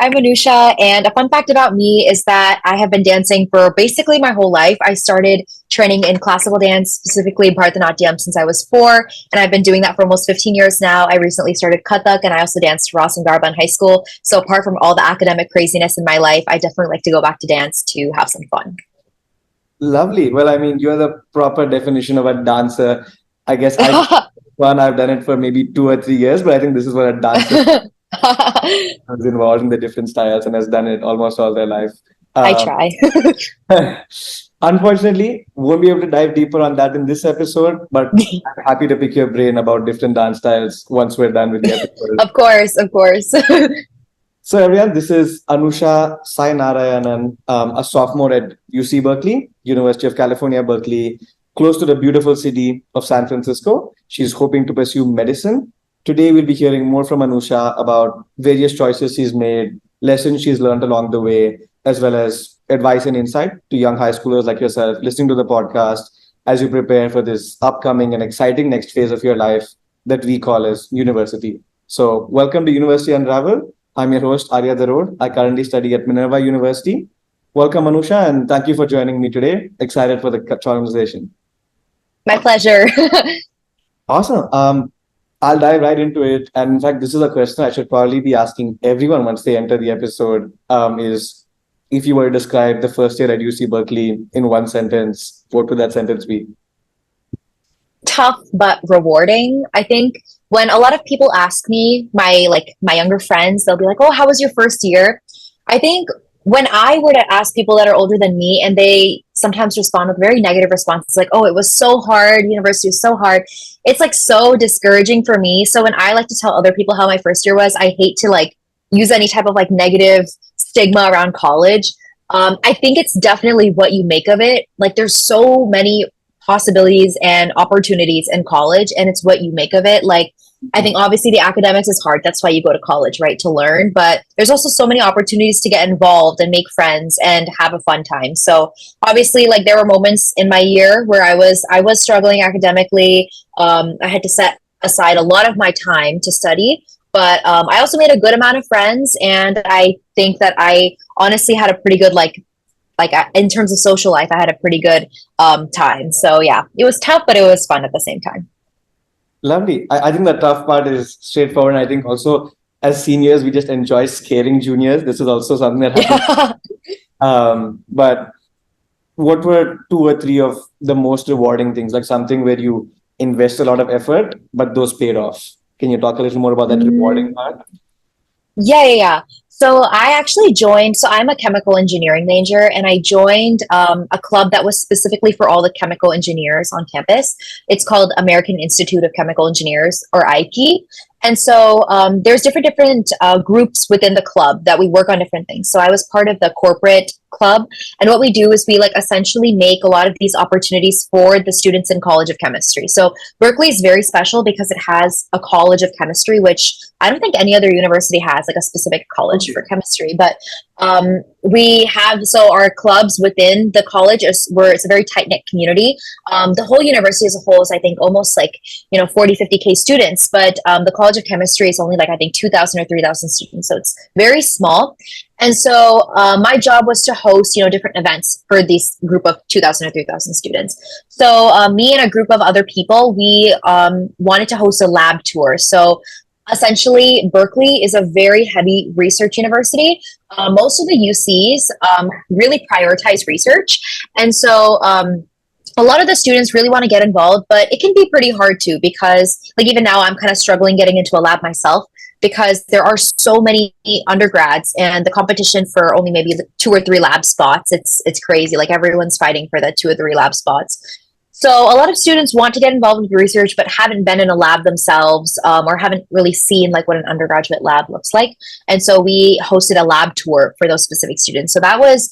I'm Anusha, and a fun fact about me is that I have been dancing for basically my whole life. I started training in classical dance, specifically Bharatanatyam, since I was 4, and I've been doing that for almost 15 years now. I recently started Kathak, and I also danced Ras and Garba in high school. So apart from all the academic craziness in my life, I definitely like to go back to dance to have some fun. Lovely. Well, I mean, you're the proper definition of a dancer. I guess I've done it for maybe 2 or 3 years, but I think this is what a dancer is involved in the different styles and has done it almost all their life. I Um, try. Unfortunately, won't be able to dive deeper on that in this episode, but I'm happy to pick your brain about different dance styles once we're done with the episode. Of course, of course. So, everyone, this is Anusha Sainarayanan, a sophomore at UC Berkeley, University of California, Berkeley, close to the beautiful city of San Francisco. She's hoping to pursue medicine. Today, we'll be hearing more from Anusha about various choices she's made, lessons she's learned along the way, as well as advice and insight to young high schoolers like yourself listening to the podcast as you prepare for this upcoming and exciting next phase of your life that we call as university. So, welcome to University Unravel. I'm your host, Arya Darod. I currently study at Minerva University. Welcome, Anusha, and thank you for joining me today. Excited for the conversation. My pleasure. Awesome. I'll dive right into it. And in fact, this is a question I should probably be asking everyone once they enter the episode, is if you were to describe the first year at UC Berkeley in one sentence, what would that sentence be? Tough but rewarding. I think when a lot of people ask me, my younger friends, they'll be like, "Oh, how was your first year?" I think when I were to ask people that are older than me, and they sometimes respond with very negative responses, like, "Oh, it was so hard. University was so hard." It's like so discouraging for me. So when I like to tell other people how my first year was, I hate to like use any type of like negative stigma around college. I think it's definitely what you make of it. Like, there's so many possibilities and opportunities in college, and it's what you make of it. Like, I think obviously the academics is hard. That's why you go to college, right? To learn. But there's also so many opportunities to get involved and make friends and have a fun time. So obviously, like, there were moments in my year where I was struggling academically. I had to set aside a lot of my time to study. But I also made a good amount of friends, and I think that I honestly had a pretty good in terms of social life, I had a pretty good time. So yeah, it was tough, but it was fun at the same time. Lovely. I think the tough part is straightforward. And I think also as seniors, we just enjoy scaring juniors. This is also something that happens. But what were 2 or 3 of the most rewarding things, like something where you invest a lot of effort, but those paid off? Can you talk a little more about that rewarding part? Yeah. So I actually joined, so I'm a chemical engineering major, and I joined a club that was specifically for all the chemical engineers on campus. It's called American Institute of Chemical Engineers, or IKE. And so there's different groups within the club that we work on different things. So I was part of the corporate club, and what we do is we like essentially make a lot of these opportunities for the students in College of Chemistry. So Berkeley is very special because it has a College of Chemistry, which I don't think any other university has like a specific college for chemistry. But we have, so our clubs within the college where it's a very tight knit community. The whole university as a whole is, I think, almost like 40-50K students, but the College of Chemistry is only like, I think, 2,000 or 3,000 students, so it's very small. And so my job was to host different events for this group of 2,000 or 3,000 students. So me and a group of other people, we wanted to host a lab tour. So essentially, Berkeley is a very heavy research university. Most of the UCs really prioritize research. And so a lot of the students really want to get involved, but it can be pretty hard too, because like even now I'm kind of struggling getting into a lab myself, because there are so many undergrads and the competition for only maybe 2 or 3 lab spots. It's crazy. Like, everyone's fighting for the 2 or 3 lab spots. So a lot of students want to get involved with research, but haven't been in a lab themselves, or haven't really seen like what an undergraduate lab looks like. And so we hosted a lab tour for those specific students. So that was,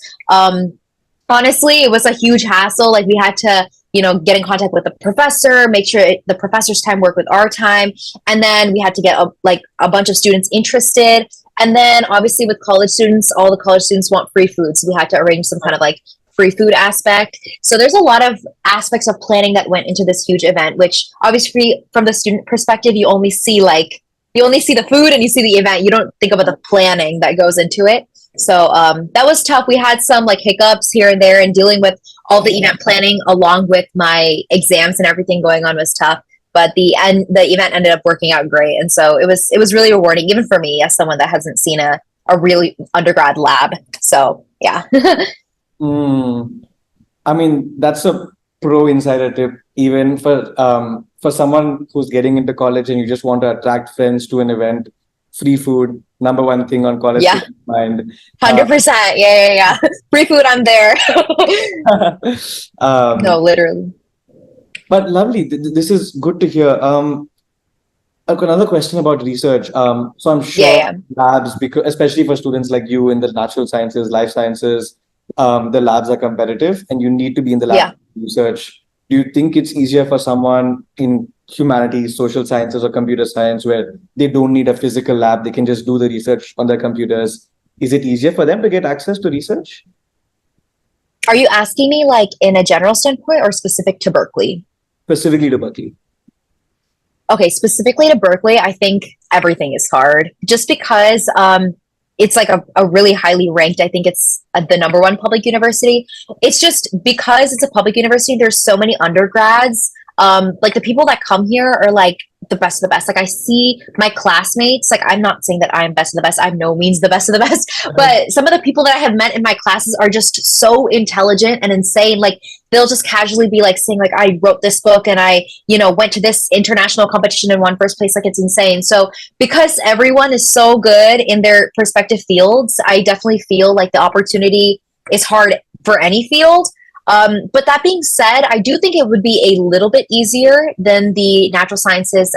honestly, it was a huge hassle. Like, we had to, get in contact with the professor, make sure the professor's time worked with our time. And then we had to get a bunch of students interested. And then obviously with college students, all the college students want free food. So we had to arrange some kind of like free food aspect. So there's a lot of aspects of planning that went into this huge event, which obviously from the student perspective, you only see like you only see the food and you see the event. You don't think about the planning that goes into it. So that was tough. We had some like hiccups here and there, and dealing with all the event planning along with my exams and everything going on was tough. But the event ended up working out great, and so it was really rewarding, even for me as someone that hasn't seen a really undergrad lab. So yeah. Mm. I mean, that's a pro insider tip, even for someone who's getting into college and you just want to attract friends to an event. Free food, number one thing on college Yeah, students' mind. 100%. Yeah. Free food, I'm there. No, Um, literally. but lovely. This is good to hear. I've got another question about research. So I'm Yeah, sure yeah, labs, because especially for students like you in the natural sciences, life sciences, the labs are competitive, and you need to be in the lab yeah. for research. Do you think it's easier for someone in humanities, social sciences, or computer science where they don't need a physical lab, they can just do the research on their computers? Is it easier for them to get access to research? Are you asking me like in a general standpoint or specific to Berkeley? Specifically to Berkeley. Okay, specifically to Berkeley, I think everything is hard just because it's like a really highly ranked, I think it's the number one public university. It's just because it's a public university, there's so many undergrads. Like the people that come here are like the best of the best. Like I see my classmates, like I'm not saying that I'm best of the best. I'm no means the best of the best, but some of the people that I have met in my classes are just so intelligent and insane. Like they'll just casually be like saying like I wrote this book and I went to this international competition and won first place. Like it's insane. So because everyone is so good in their respective fields, I definitely feel like the opportunity is hard for any field. But that being said, I do think it would be a little bit easier than the natural sciences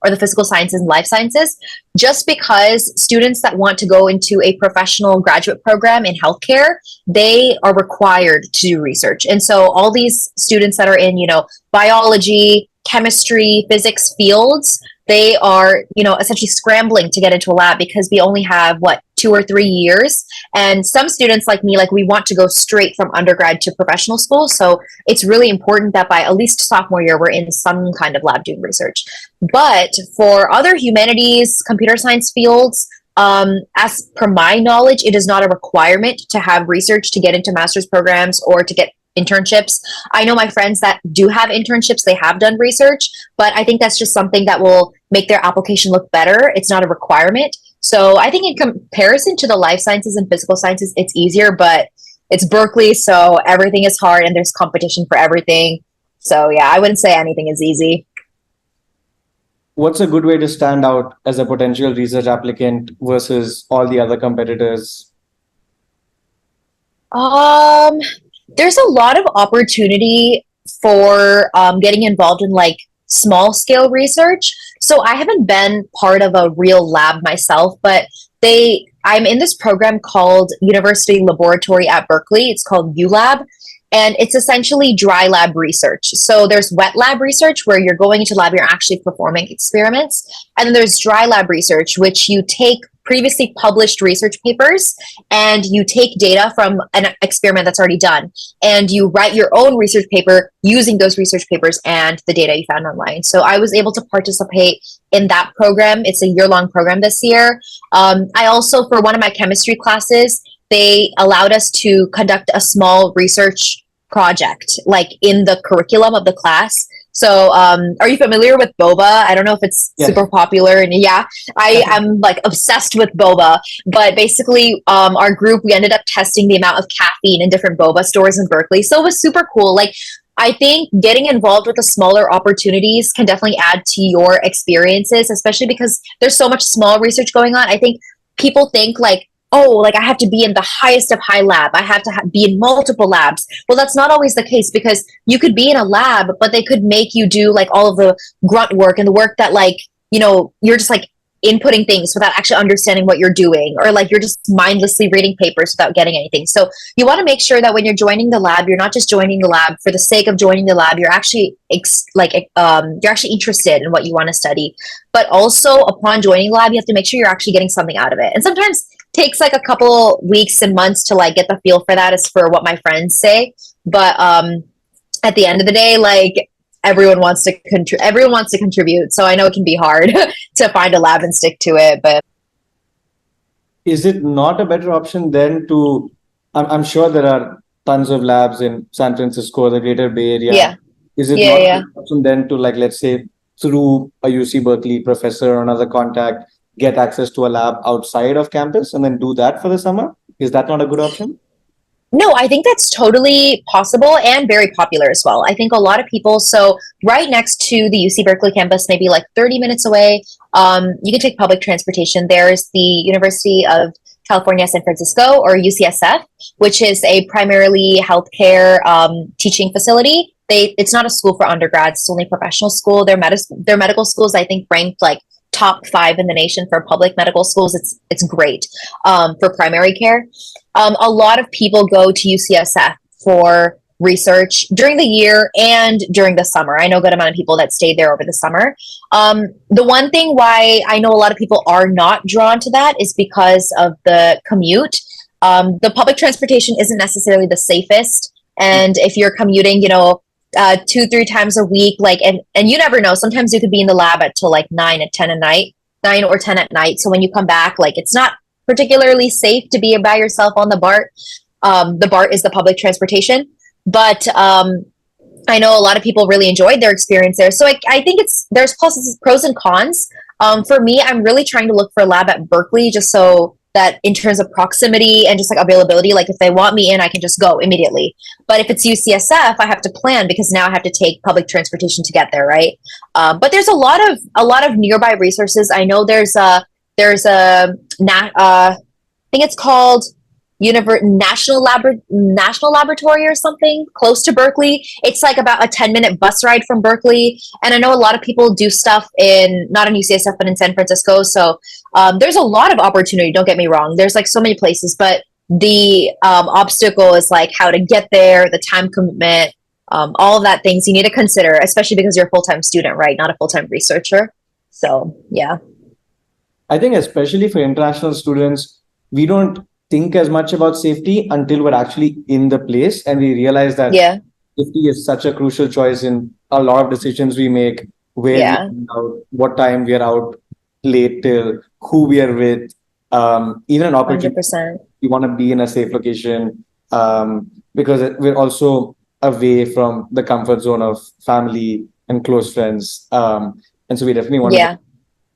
or the physical sciences and life sciences, just because students that want to go into a professional graduate program in healthcare, they are required to do research. And so all these students that are in, biology, chemistry, physics fields, they are, essentially scrambling to get into a lab because we only have 2 or 3 years. And some students like me, like we want to go straight from undergrad to professional school. So it's really important that by at least sophomore year, we're in some kind of lab doing research. But for other humanities, computer science fields, as per my knowledge, it is not a requirement to have research to get into master's programs or to get internships. I know my friends that do have internships, they have done research, but I think that's just something that will make their application look better. It's not a requirement. So I think in comparison to the life sciences and physical sciences, it's easier, but it's Berkeley, so everything is hard and there's competition for everything. So yeah, I wouldn't say anything is easy. What's a good way to stand out as a potential research applicant versus all the other competitors? Um, there's a lot of opportunity for getting involved in like small scale research. So I haven't been part of a real lab myself, but I'm in this program called University Laboratory at Berkeley. It's called ULab. And it's essentially dry lab research. So there's wet lab research where you're going into lab, you're actually performing experiments. And then there's dry lab research, which you take previously published research papers and you take data from an experiment that's already done. And you write your own research paper using those research papers and the data you found online. So I was able to participate in that program. It's a year-long program this year. I also, for one of my chemistry classes, they allowed us to conduct a small research project, like in the curriculum of the class. So, are you familiar with boba? I don't know if it's Yes. super popular, and yeah, I am like obsessed with boba. But basically, our group we ended up testing the amount of caffeine in different boba stores in Berkeley. So it was super cool. Like, I think getting involved with the smaller opportunities can definitely add to your experiences, especially because there's so much small research going on. I think people think like, oh, like I have to be in the highest of high lab. I have to be in multiple labs. Well, that's not always the case because you could be in a lab, but they could make you do like all of the grunt work and the work that like, you're just like inputting things without actually understanding what you're doing, or like you're just mindlessly reading papers without getting anything. So you want to make sure that when you're joining the lab, you're not just joining the lab for the sake of joining the lab. You're actually you're actually interested in what you want to study. But also upon joining the lab, you have to make sure you're actually getting something out of it. And sometimes takes like a couple weeks and months to like get the feel for that, as for what my friends say. But at the end of the day, like everyone wants to contribute. So I know it can be hard to find a lab and stick to it, but Is it not a better option then to? I'm sure there are tons of labs in San Francisco, the Greater Bay Area. yeah, Is it yeah, not a yeah. better option then to, like, let's say, through a UC Berkeley professor or another contact, get access to a lab outside of campus and then do that for the summer? Is that not a good option? No, I think that's totally possible and very popular as well. I think a lot of people, so right next to the UC Berkeley campus, maybe like 30 minutes away, you can take public transportation. There's the University of California, San Francisco, or UCSF, which is a primarily healthcare teaching facility. It's not a school for undergrads, it's only a professional school. Their medical schools, I think, ranked like top 5 in the nation for public medical schools. It's great for primary care. A lot of people go to UCSF for research during the year and during the summer. I know a good amount of people that stayed there over the summer. The one thing why I know a lot of people are not drawn to that is because of the commute. The public transportation isn't necessarily the safest. And if you're commuting, 2-3 times a week, like, and you never know, sometimes you could be in the lab at till like 9 or 10 at night. So when you come back, like, it's not particularly safe to be by yourself on the BART. The BART is the public transportation, but I know a lot of people really enjoyed their experience there. So I think there's pros and cons. For me, I'm really trying to look for a lab at Berkeley, just so that in terms of proximity and just like availability, like if they want me in, I can just go immediately. But if it's UCSF, I have to plan because now I have to take public transportation to get there, right? But there's a lot of nearby resources. I know there's a I think it's called National Laboratory or something close to Berkeley. It's like about a 10-minute bus ride from Berkeley. And I know a lot of people do stuff not in UCSF, but in San Francisco. So there's a lot of opportunity. Don't get me wrong. There's like so many places, but the obstacle is like how to get there, the time commitment, all of that things you need to consider, especially because you're a full-time student, right? Not a full-time researcher. So, yeah. I think especially for international students, we don't think as much about safety until we're actually in the place and we realize that Yeah. safety is such a crucial choice in a lot of decisions we make, where we Yeah. hang out, what time we are out late till, who we are with, even an opportunity 100%. we want to be in a safe location, because we're also away from the comfort zone of family and close friends. And so we definitely want to Yeah.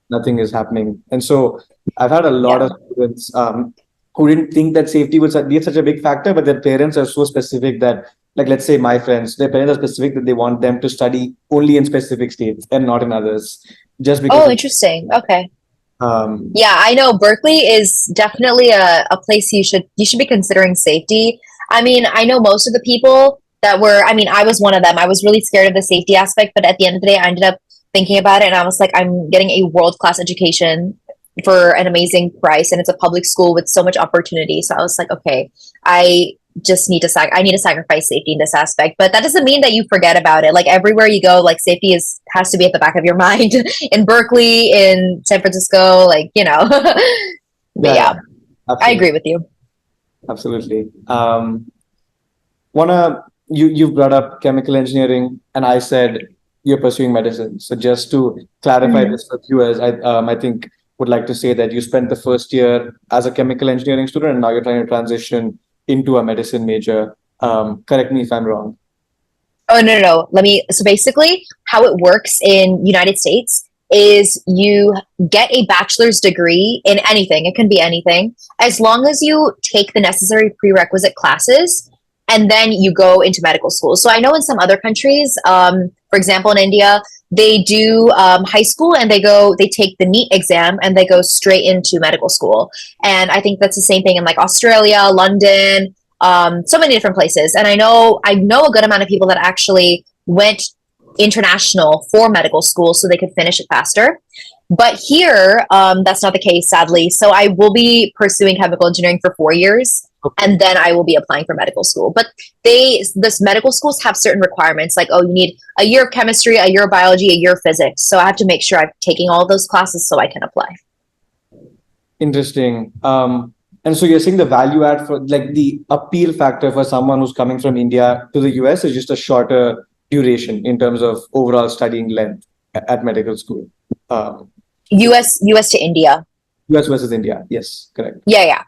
nothing is happening. And so I've had a lot Yeah. of students who didn't think that safety would be such a big factor, but their parents are so specific that, like, let's say my friends, their parents are specific that they want them to study only in specific states and not in others, just because Oh, interesting. Okay. um, Yeah, I know Berkeley is definitely a place you should be considering safety. I mean, I know most of the people I was one of them. I was really scared of the safety aspect, but at the end of the day, I ended up thinking about it and I was like, I'm getting a world-class education for an amazing price and it's a public school with so much opportunity. So I was like, okay, I just need to sacrifice safety in this aspect, but that doesn't mean that you forget about it. Like everywhere you go, like safety has to be at the back of your mind. In Berkeley, in San Francisco, like but yeah, I absolutely. agree with you. Absolutely. You've brought up chemical engineering, and I said you're pursuing medicine. So just to clarify Mhm. this for viewers, I think would like to say that you spent the first year as a chemical engineering student, and now you're trying to transition into a medicine major. Correct me if I'm wrong. Oh, no. So basically how it works in United States is you get a bachelor's degree in anything. It can be anything, as long as you take the necessary prerequisite classes and then you go into medical school. So I know in some other countries, for example, in India, they do high school and they take the NEET exam and they go straight into medical school. And I think that's the same thing in like Australia, London, so many different places. And I know a good amount of people that actually went international for medical school so they could finish it faster. But here, that's not the case, sadly. So I will be pursuing chemical engineering for 4 years, Okay. and then I will be applying for medical school. But this medical schools have certain requirements, like, oh, you need a year of chemistry, a year of biology, a year of physics. So I have to make sure I'm taking all those classes so I can apply. Interesting. And so you're saying the value add for, like, the appeal factor for someone who's coming from India to the US is just a shorter duration in terms of overall studying length at medical school? US to India. US versus India. Yes, correct. Yeah,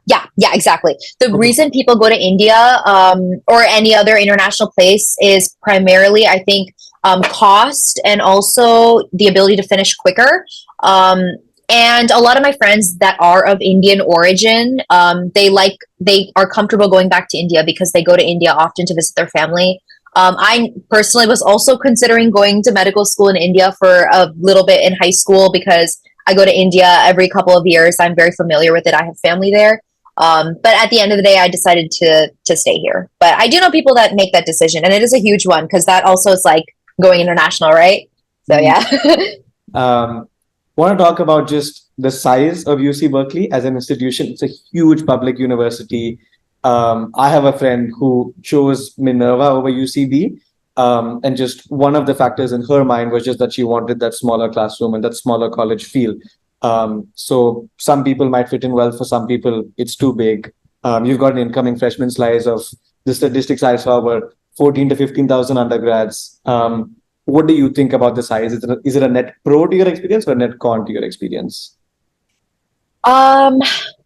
exactly. The Okay. reason people go to India or any other international place is primarily, I think, cost and also the ability to finish quicker. And a lot of my friends that are of Indian origin, they are comfortable going back to India because they go to India often to visit their family. I personally was also considering going to medical school in India for a little bit in high school because I go to India every couple of years. I'm very familiar with it. I have family there. But at the end of the day, I decided to stay here. But I do know people that make that decision, and it is a huge one because that also is like going international, right? So yeah. Want to talk about just the size of UC Berkeley as an institution? It's a huge public university. I have a friend who chose Minerva over UCB. And just one of the factors in her mind was just that she wanted that smaller classroom and that smaller college feel. So some people might fit in well. For some people, it's too big. You've got an incoming freshman slice of the statistics I saw were 14 to 15,000 undergrads. What do you think about the size? Is it a net pro to your experience or a net con to your experience?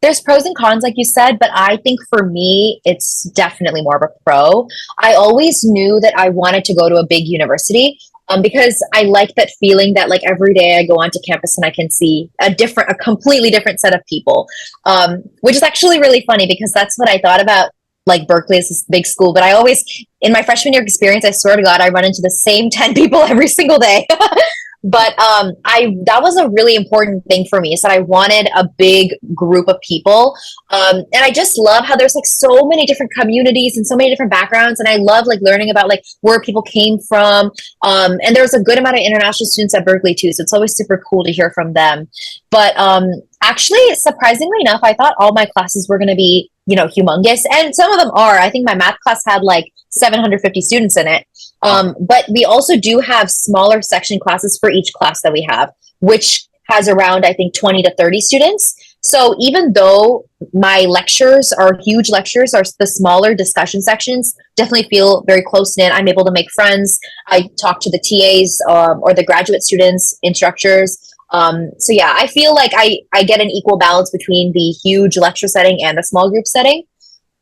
There's pros and cons, like you said, but I think for me, it's definitely more of a pro. I always knew that I wanted to go to a big university, because I like that feeling that like every day I go onto campus and I can see a completely different set of people, which is actually really funny because that's what I thought about like Berkeley is this big school, but I always, in my freshman year experience, I swear to God, I run into the same 10 people every single day. But that was a really important thing for me is that I wanted a big group of people. And I just love how there's like so many different communities and so many different backgrounds. And I love like learning about like where people came from. And there's a good amount of international students at Berkeley too. So it's always super cool to hear from them. But actually, surprisingly enough, I thought all my classes were going to be, humongous. And some of them are. I think my math class had like 750 students in it. But we also do have smaller section classes for each class that we have, which has around, I think, 20 to 30 students. So even though my lectures are huge lectures, or the smaller discussion sections definitely feel very close knit. I'm able to make friends. I talk to the TAs or the graduate students, instructors. So yeah, I feel like I get an equal balance between the huge lecture setting and the small group setting.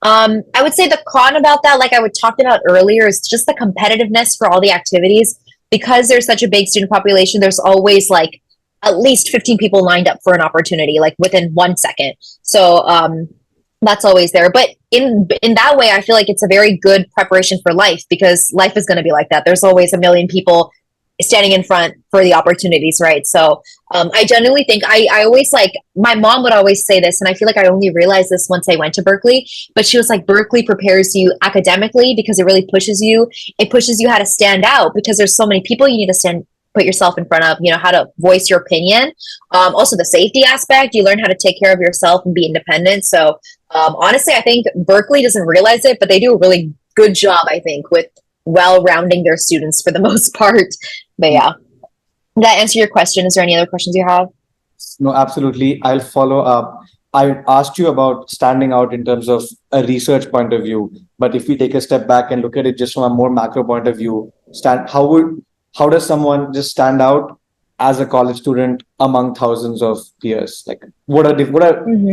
I would say the con about that, like I would talked about earlier, is just the competitiveness for all the activities. Because there's such a big student population, there's always like at least 15 people lined up for an opportunity, like within 1 second. So that's always there. But in that way, I feel like it's a very good preparation for life because life is going to be like that. There's always a million people standing in front for the opportunities, right? So I genuinely think I always like, my mom would always say this, and I feel like I only realized this once I went to Berkeley, but she was like, Berkeley prepares you academically because it really pushes you. It pushes you how to stand out because there's so many people you need to put yourself in front of, how to voice your opinion. Also the safety aspect, you learn how to take care of yourself and be independent. So honestly, I think Berkeley doesn't realize it, but they do a really good job, I think, with well-rounding their students for the most part. But yeah, did that answer your question? Is there any other questions you have? No, absolutely. I'll follow up. I asked you about standing out in terms of a research point of view, but if we take a step back and look at it just from a more macro point of view, how does someone just stand out as a college student among thousands of peers? Like, what are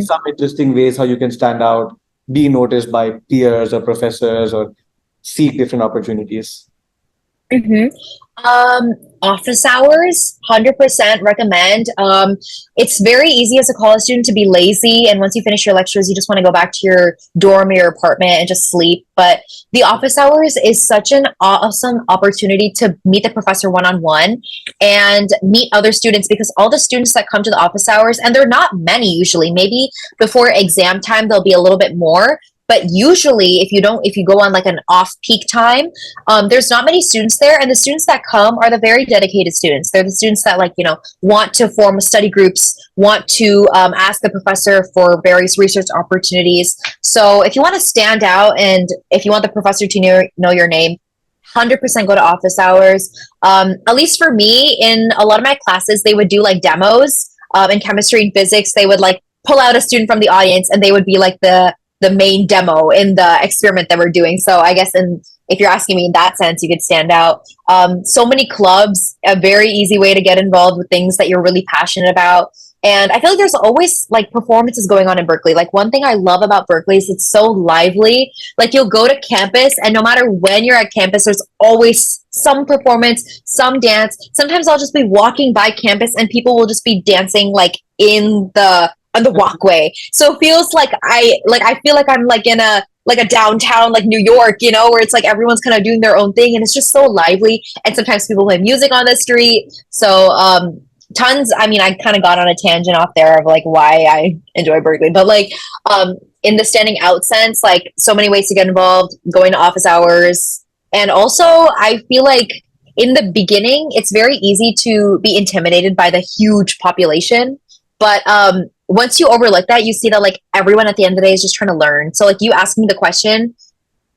some interesting ways how you can stand out, be noticed by peers or professors, or seek different opportunities? Office hours, 100% recommend. It's very easy as a college student to be lazy, and once you finish your lectures, you just want to go back to your dorm or your apartment and just sleep. But the office hours is such an awesome opportunity to meet the professor one-on-one and meet other students, because all the students that come to the office hours, and they're not many usually, maybe before exam time there'll be a little bit more. But usually if you go on like an off-peak time, there's not many students there. And the students that come are the very dedicated students. They're the students that want to form study groups, want to ask the professor for various research opportunities. So if you want to stand out and if you want the professor to know your name, 100% go to office hours. At least for me, in a lot of my classes, they would do like demos in chemistry and physics. They would like pull out a student from the audience and they would be like the main demo in the experiment that we're doing. So I guess in if you're asking me in that sense, you could stand out. So many clubs, a very easy way to get involved with things that you're really passionate about. And I feel like there's always like performances going on in Berkeley. Like one thing I love about Berkeley is it's so lively. Like you'll go to campus and no matter when you're at campus, there's always some performance, some dance. Sometimes I'll just be walking by campus and people will just be dancing like in the on the walkway. So it feels like I feel like I'm like in a downtown like New York, you know, where it's like everyone's kind of doing their own thing and it's just so lively. And sometimes people play music on the street. So tons. I mean, I kind of got on a tangent off there of like why I enjoy Berkeley, but like in the standing out sense, like so many ways to get involved, going to office hours. And also I feel like in the beginning, it's very easy to be intimidated by the huge population. But once you overlook that, you see that like everyone at the end of the day is just trying to learn. So like you asking the question,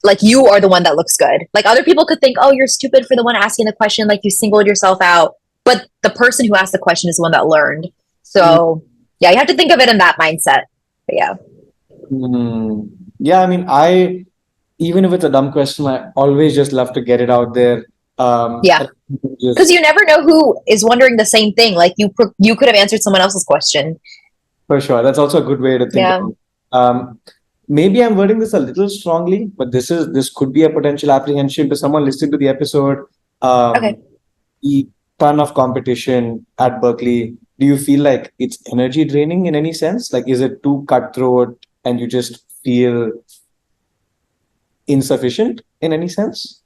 like you are the one that looks good. Like other people could think, oh, you're stupid for the one asking the question, like you singled yourself out. But the person who asked the question is the one that learned. So yeah, you have to think of it in that mindset. But yeah. Yeah, I mean, even if it's a dumb question, I always just love to get it out there. Yeah. Because you never know who is wondering the same thing. Like you could have answered someone else's question. For sure. That's also a good way to think about it. Maybe I'm wording this a little strongly, but this could be a potential apprehension to someone listening to the episode. Okay. The ton of competition at Berkeley. Do you feel like it's energy draining in any sense? Like, is it too cutthroat and you just feel insufficient in any sense?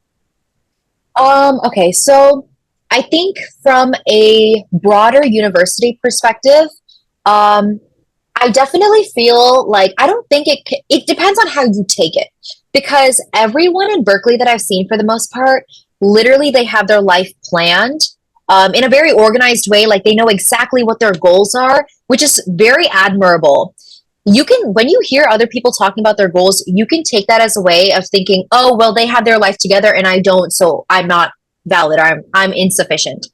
Okay, so I think from a broader university perspective, I definitely feel like I don't think it depends on how you take it because everyone in Berkeley that I've seen for the most part, literally they have their life planned in a very organized way. Like they know exactly what their goals are, which is very admirable. You can, when you hear other people talking about their goals, you can take that as a way of thinking, oh, well, they have their life together and I don't, so I'm not valid. I'm insufficient.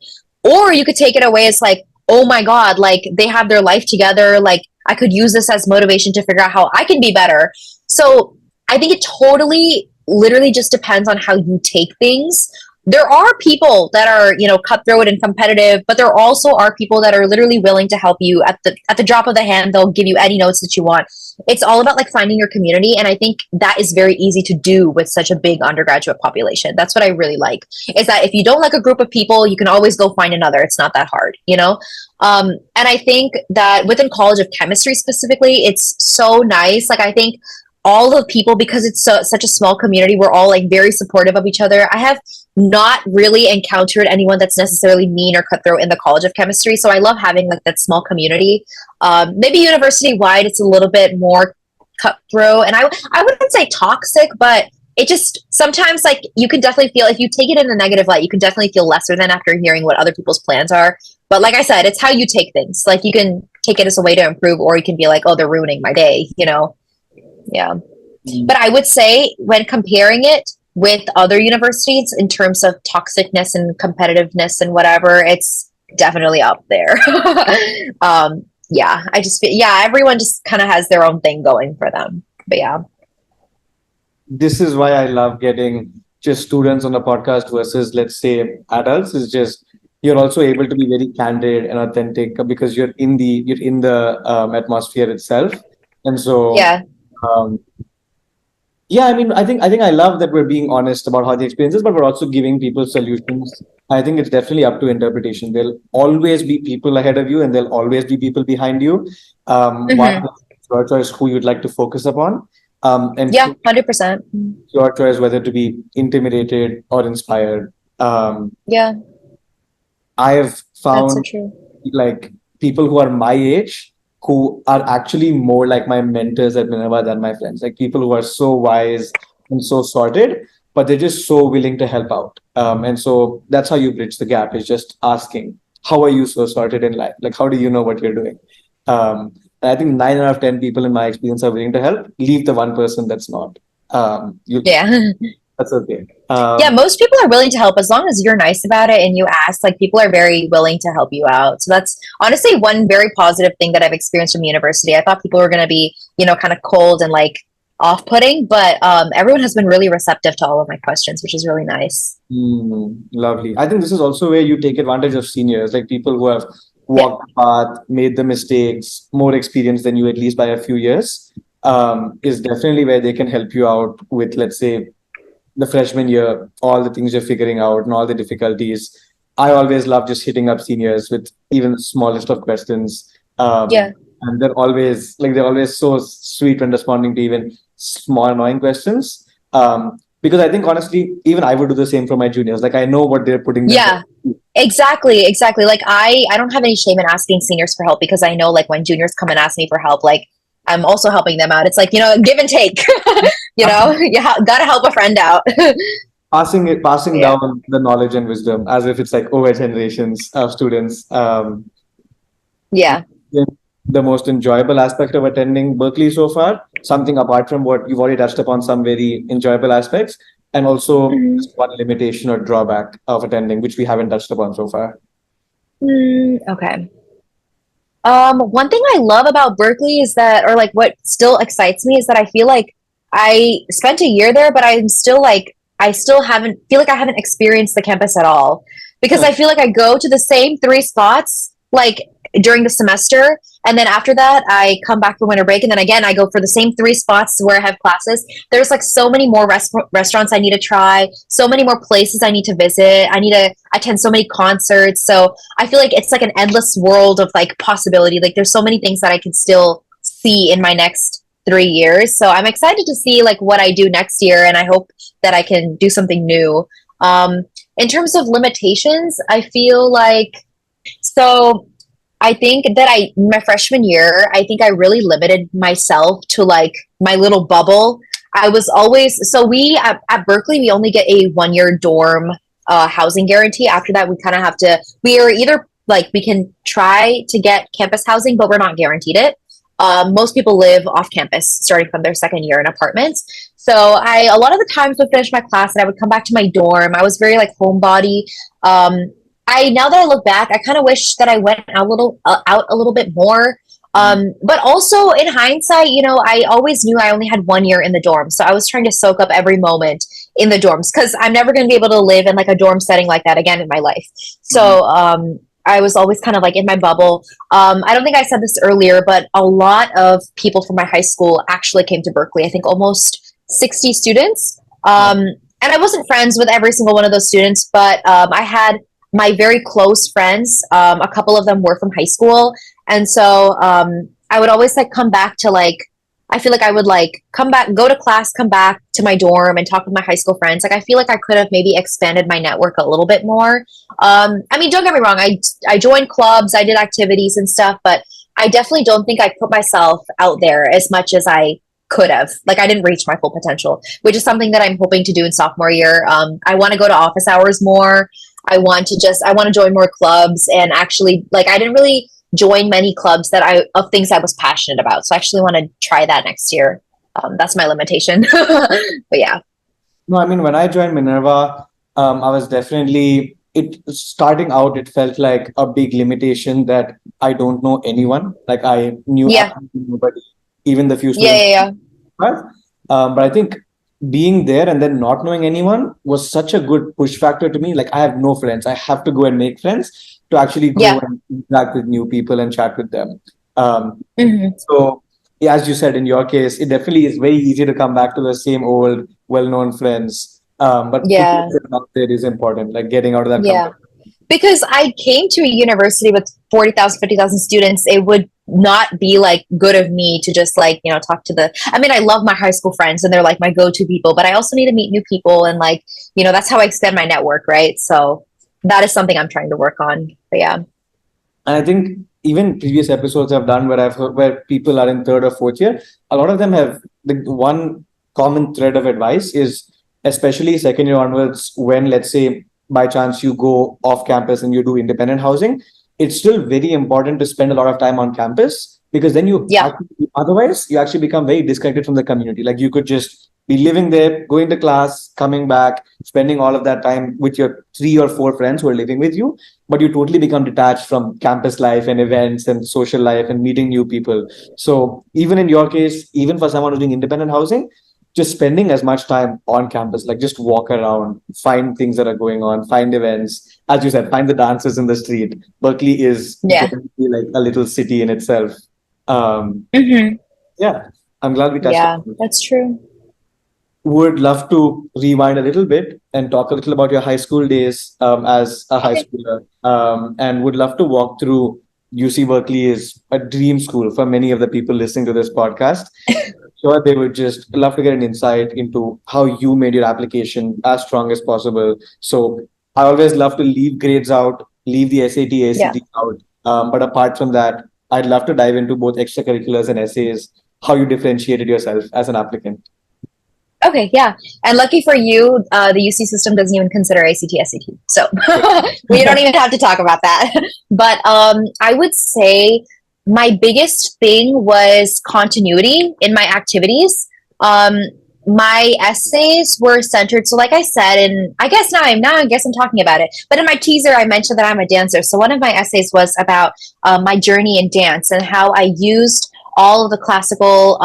Or you could take it away as like, oh my God, like they have their life together. Like I could use this as motivation to figure out how I can be better. So I think it totally, literally just depends on how you take things. There are people that are, you know, cutthroat and competitive, but there also are people that are literally willing to help you at the drop of the hand. They'll give you any notes that you want. It's all about like finding your community, and I think that is very easy to do with such a big undergraduate population. That's what I really like. Is that if you don't like a group of people, you can always go find another. It's not that hard, you know. And I think that within College of Chemistry specifically, it's so nice. Like I think all the people, because it's such a small community, we're all like very supportive of each other. I have not really encountered anyone that's necessarily mean or cutthroat in the College of Chemistry. So I love having like that small community. Maybe university wide, it's a little bit more cutthroat, and I wouldn't say toxic, but it just sometimes like you can definitely feel if you take it in a negative light, you can definitely feel lesser than after hearing what other people's plans are. But like I said, it's how you take things. Like you can take it as a way to improve, or you can be like, oh, they're ruining my day, you know. Yeah. But I would say when comparing it with other universities in terms of toxicness and competitiveness and whatever, it's definitely up there. Yeah, I just feel, yeah, everyone just kind of has their own thing going for them. But yeah. This is why I love getting just students on the podcast versus, let's say, adults. Is just you're also able to be very candid and authentic because you're in the atmosphere itself, and so Yeah. Yeah, I mean, I think I love that we're being honest about how the experience is, but we're also giving people solutions. I think it's definitely up to interpretation. There'll always be people ahead of you, and there'll always be people behind you. One, your choice who you'd like to focus upon, and Yeah, 100%. your choice whether to be intimidated or inspired. Yeah, I have that's so found true. like people who are my age who are actually more like my mentors at Minerva than my friends. Like people who are so wise and so sorted, but they're just so willing to help out. And so that's how you bridge the gap, is just asking, how are you so sorted in life? Like, how do you know what you're doing? And I think 9 out of 10 people in my experience are willing to help. Leave the one person that's not. Yeah. That's okay. Yeah, most people are willing to help as long as you're nice about it and you ask. Like people are very willing to help you out. So that's honestly one very positive thing that I've experienced from university. I thought people were going to be, you know, kind of cold and like off-putting, but everyone has been really receptive to all of my questions, which is really nice. Lovely. I think this is also where you take advantage of seniors, like people who have Yeah. walked the path, made the mistakes, more experience than you, at least by a few years, is definitely where they can help you out with, let's say, the freshman year, all the things you're figuring out and all the difficulties. I always love just hitting up seniors with even the smallest of questions. Yeah. And they're always so sweet when responding to even small annoying questions. Because I think honestly, even I would do the same for my juniors. Like I know what they're putting themselves Yeah. through. Exactly. Like I don't have any shame in asking seniors for help because I know like when juniors come and ask me for help, like I'm also helping them out. It's like, give and take. Gotta help a friend out. Passing Yeah. down the knowledge and wisdom as if it's like over generations of students. Yeah. Been the most enjoyable aspect of attending Berkeley so far? Something apart from what you've already touched upon, some very enjoyable aspects, and also Mhm. just one limitation or drawback of attending, which we haven't touched upon so far. Okay. One thing I love about Berkeley is that, or like what still excites me is that I feel like I spent a year there, but I'm still like, I still haven't feel like I haven't experienced the campus at all because I feel like I go to the same three spots like during the semester. And then after that, I come back for winter break. And then again, I go for the same three spots where I have classes. There's like so many more restaurants I need to try, so many more places I need to visit. I need to attend so many concerts. So I feel like it's like an endless world of like possibility. Like there's so many things that I can still see in my next 3 years. So I'm excited to see like what I do next year, and I hope that I can do something new. In terms of limitations, I feel like so I think that my freshman year, I think I really limited myself to like my little bubble. I was always, so we at Berkeley, we only get a 1 year dorm housing guarantee. After that, we kind of have to, we are either like, we can try to get campus housing, but we're not guaranteed it. Most people live off campus starting from their second year in apartments. So a lot of the times would finish my class and I would come back to my dorm. I was very like homebody. Now that I look back, I kind of wish that I went out a little bit more. But also in hindsight, I always knew I only had 1 year in the dorm, so I was trying to soak up every moment in the dorms because I'm never going to be able to live in like a dorm setting like that again in my life. So I was always kind of like in my bubble. I don't think I said this earlier, but a lot of people from my high school actually came to Berkeley. I think almost 60 students. And I wasn't friends with every single one of those students, but I had my very close friends. A couple of them were from high school, and so I would always like come back to like. I feel like I would like come back, go to class, come back to my dorm, and talk with my high school friends. Like I feel like I could have maybe expanded my network a little bit more. I mean, don't get me wrong. I joined clubs, I did activities and stuff, but I definitely don't think I put myself out there as much as I could have. Like I didn't reach my full potential, which is something that I'm hoping to do in sophomore year. I want to go to office hours more. I want to join more clubs, and actually like I didn't really join many clubs of things I was passionate about. So I actually want to try that next year. That's my limitation. But yeah. No, I mean, when I joined Minerva, I was definitely it starting out. It felt like a big limitation that I don't know anyone. Like I knew Yeah. absolutely nobody, even the few Yeah. students. Yeah. But I think being there and then not knowing anyone was such a good push factor to me. Like I have no friends. I have to go and make friends to actually go Yeah. and interact with new people and chat with them. Hmm. So, yeah, as you said, in your case, it definitely is very easy to come back to the same old, well-known friends. But putting Yeah. it out there is important, like getting out of that Yeah. comfort. Because I came to a university with 40,000, 50,000 students, it would not be like good of me to just like, talk to I mean, I love my high school friends and they're like my go-to people, but I also need to meet new people and like, that's how I extend my network, right? So that is something I'm trying to work on. But yeah. And I think even previous episodes I've done where I've heard where people are in third or fourth year, a lot of them have the one common thread of advice is especially second year onwards, when let's say by chance you go off campus and you do independent housing, it's still very important to spend a lot of time on campus because then Yeah. otherwise you actually become very disconnected from the community. Like you could just be living there, going to class, coming back, spending all of that time with your 3 or 4 friends who are living with you, but you totally become detached from campus life and events and social life and meeting new people. So even in your case, even for someone who's doing independent housing, just spending as much time on campus, like just walk around, find things that are going on, find events. As you said, find the dancers in the street. Berkeley is Yeah. definitely like a little city in itself. Um, Hmm. yeah, I'm glad we touched Yeah, on it. that's true. Would love to rewind a little bit and talk a little about your high school days as a high Okay. schooler, and would love to walk through. UC Berkeley is a dream school for many of the people listening to this podcast. Sure, they would just love to get an insight into how you made your application as strong as possible. So I always love to leave grades out, leave the SAT, Yeah. ACT out. But apart from that, I'd love to dive into both extracurriculars and essays, how you differentiated yourself as an applicant. Okay, yeah. And lucky for you, the UC system doesn't even consider ACT, SAT. So we don't even have to talk about that. But I would say my biggest thing was continuity in my activities. Um, my essays were centered. So, like I said, and I guess I'm talking about it. But in my teaser, I mentioned that I'm a dancer. So one of my essays was about my journey in dance and how I used all of the classical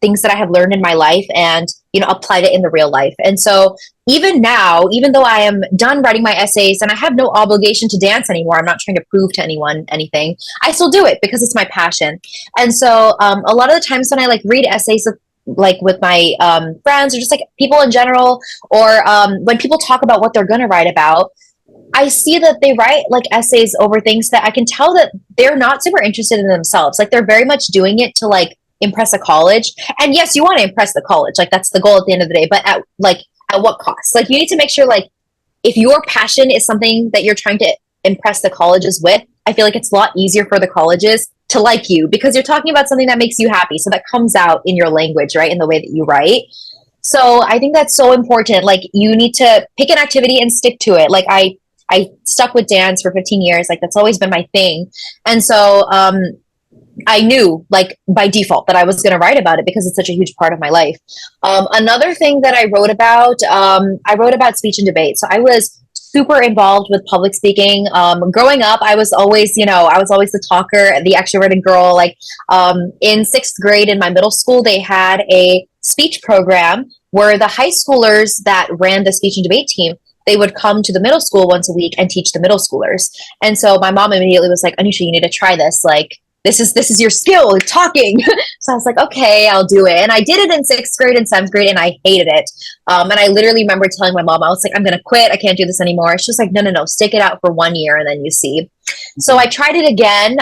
things that I have learned in my life and applied it in the real life. And so even now, even though I am done writing my essays and I have no obligation to dance anymore, I'm not trying to prove to anyone anything. I still do it because it's my passion. And so a lot of the times when I like read essays with my friends or just like people in general, or when people talk about what they're going to write about, I see that they write like essays over things that I can tell that they're not super interested in themselves. Like they're very much doing it to like impress a college. And yes, you want to impress the college. Like that's the goal at the end of the day, but at what cost? Like you need to make sure like if your passion is something that you're trying to impress the colleges with, I feel like it's a lot easier for the colleges to like you because you're talking about something that makes you happy. So that comes out in your language, right? In the way that you write. So I think that's so important. Like you need to pick an activity and stick to it. Like I stuck with dance for 15 years. Like that's always been my thing. And so I knew like by default that I was going to write about it because it's such a huge part of my life. Another thing that I wrote about speech and debate. So I was super involved with public speaking. Growing up, I was always, I was always the talker, the extroverted girl. Like in sixth grade in my middle school, they had a speech program where the high schoolers that ran the speech and debate team, they would come to the middle school once a week and teach the middle schoolers. And so my mom immediately was like, Anusha, you need to try this. Like, this is your skill, talking. So I was like, okay, I'll do it. And I did it in sixth grade and seventh grade, and I hated it. And I literally remember telling my mom, I was like, I'm going to quit. I can't do this anymore. She was like, no, stick it out for 1 year, and then you see. So I tried it again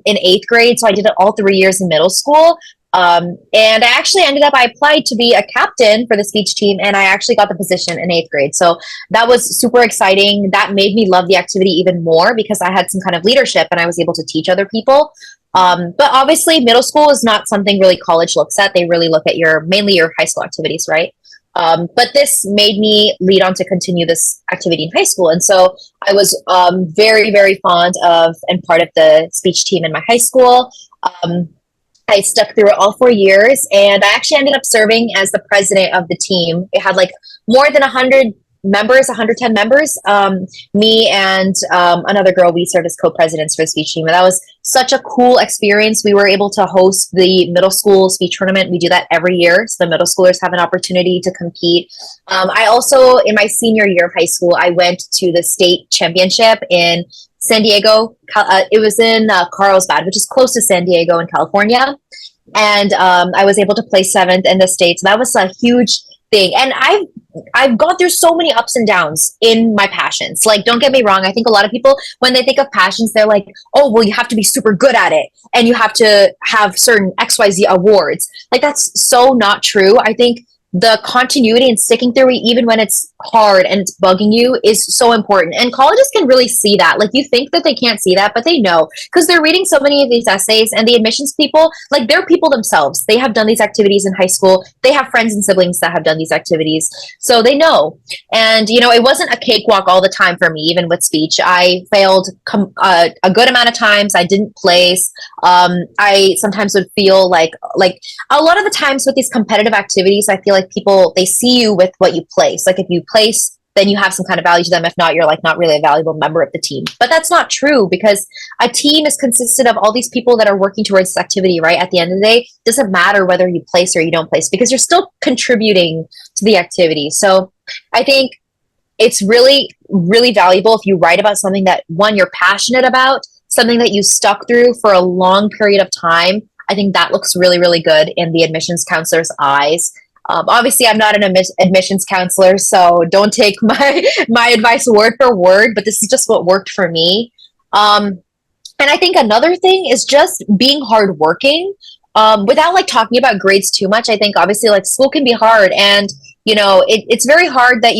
in eighth grade. So I did it all 3 years in middle school. And I applied to be a captain for the speech team, and I actually got the position in eighth grade. So that was super exciting. That made me love the activity even more because I had some kind of leadership and I was able to teach other people. But obviously, middle school is not something really college looks at. They really look at mainly your high school activities, right? But this made me lead on to continue this activity in high school. And so I was very, very fond of and part of the speech team in my high school. I stuck through it all 4 years, and I actually ended up serving as the president of the team. It had like more than 100 members, 110 members. Me and another girl, we served as co-presidents for the speech team. And that was such a cool experience. We were able to host the middle school speech tournament. We do that every year. So the middle schoolers have an opportunity to compete. I also, in my senior year of high school, I went to the state championship in San Diego. It was in Carlsbad, which is close to San Diego in California. And I was able to place seventh in the state. So that was a huge thing. And I've gone through so many ups and downs in my passions. Like, don't get me wrong. I think a lot of people, when they think of passions, they're like, oh, well, you have to be super good at it and you have to have certain XYZ awards. Like, that's so not true. I think the continuity and sticking through it, even when it's hard and it's bugging you, is so important. And colleges can really see that. Like, you think that they can't see that, but they know because they're reading so many of these essays, and the admissions people, like, they're people themselves. They have done these activities in high school. They have friends and siblings that have done these activities. So they know. And, it wasn't a cakewalk all the time for me, even with speech. I failed a good amount of times. I didn't place. I sometimes would feel like a lot of the times with these competitive activities, I feel like like people, they see you with what you place. Like if you place, then you have some kind of value to them. If not, you're like not really a valuable member of the team. But that's not true, because a team is consisted of all these people that are working towards this activity, right? At the end of the day, it doesn't matter whether you place or you don't place, because you're still contributing to the activity. So I think it's really, really valuable if you write about something that, one, you're passionate about, something that you stuck through for a long period of time. I think that looks really, really good in the admissions counselor's eyes. Obviously, I'm not an admissions counselor, so don't take my advice word for word, but this is just what worked for me. And I think another thing is just being hardworking. Without like talking about grades too much, I think obviously like school can be hard, and it's very hard that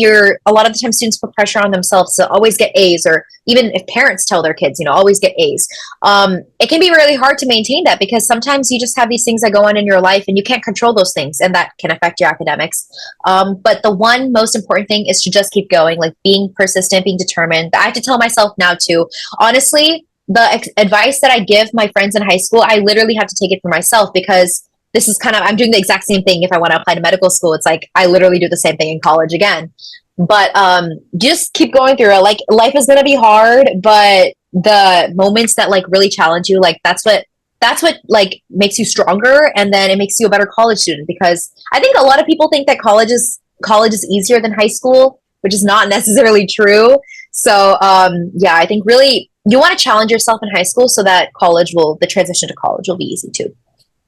a lot of the time students put pressure on themselves to always get A's, or even if parents tell their kids, always get A's. It can be really hard to maintain that, because sometimes you just have these things that go on in your life and you can't control those things, and that can affect your academics. But the one most important thing is to just keep going, like being persistent, being determined. I have to tell myself now too, honestly, the advice that I give my friends in high school, I literally have to take it for myself, because this is I'm doing the exact same thing if I want to apply to medical school. It's like I literally do the same thing in college again. But just keep going through it. Like life is gonna be hard, but the moments that like really challenge you, like that's what like makes you stronger, and then it makes you a better college student. Because I think a lot of people think that college is easier than high school, which is not necessarily true. So yeah, I think really you want to challenge yourself in high school so that the transition to college will be easy too.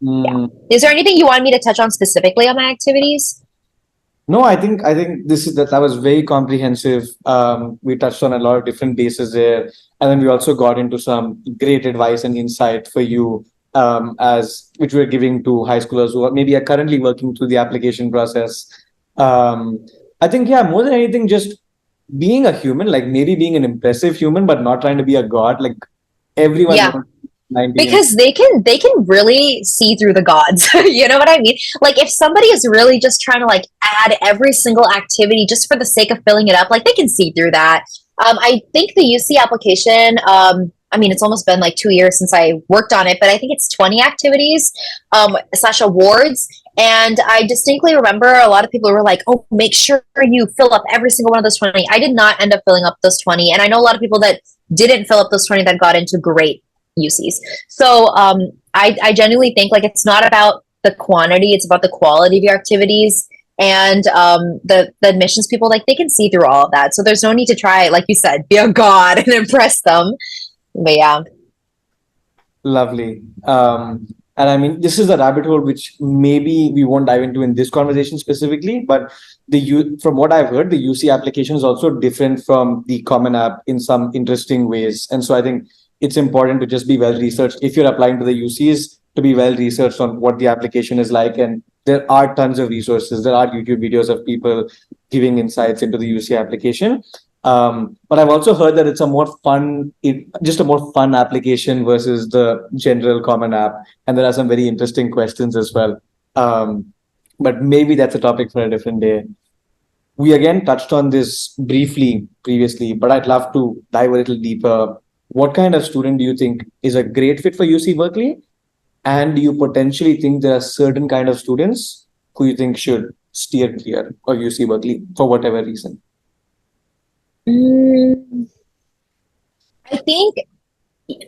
Yeah. Is there anything you want me to touch on specifically on my activities? No, I think that was very comprehensive. We touched on a lot of different bases there, and then we also got into some great advice and insight for you, as which we're giving to high schoolers who maybe are currently working through the application process. I think, yeah, more than anything, just being a human, like maybe being an impressive human, but not trying to be a god. Like everyone Yeah. wants 90. Because they can really see through the gods. You know what I mean? Like if somebody is really just trying to like add every single activity just for the sake of filling it up, like they can see through that. I think the UC application, I mean, it's almost been like 2 years since I worked on it, but I think it's 20 activities / awards. And I distinctly remember a lot of people were like, oh, make sure you fill up every single one of those 20. I did not end up filling up those 20. And I know a lot of people that didn't fill up those 20 that got into great UCs. So I genuinely think like it's not about the quantity, it's about the quality of your activities. And the admissions people, like they can see through all of that. So there's no need to try, like you said, be a god and impress them. But yeah. Lovely. And I mean, this is a rabbit hole which maybe we won't dive into in this conversation specifically, but from what I've heard, the UC application is also different from the Common App in some interesting ways. And so I think it's important to just be well researched. If you're applying to the UCs, to be well researched on what the application is like. And there are tons of resources. There are YouTube videos of people giving insights into the UC application. But I've also heard that it's a more fun application versus the general Common App. And there are some very interesting questions as well. But maybe that's a topic for a different day. We again touched on this briefly previously, but I'd love to dive a little deeper. What kind of student do you think is a great fit for UC Berkeley? And do you potentially think there are certain kind of students who you think should steer clear of UC Berkeley for whatever reason? I think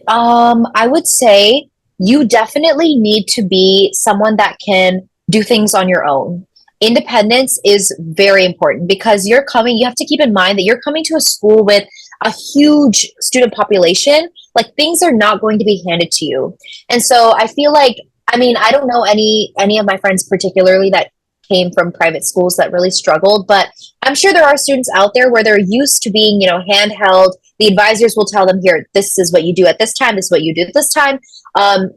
I would say you definitely need to be someone that can do things on your own. Independence is very important, because you have to keep in mind that you're coming to a school with a huge student population. Like things are not going to be handed to you. And so I feel like, I mean, I don't know any of my friends particularly that came from private schools that really struggled, but I'm sure there are students out there where they're used to being, handheld. The advisors will tell them, here, this is what you do at this time, this is what you do at this time.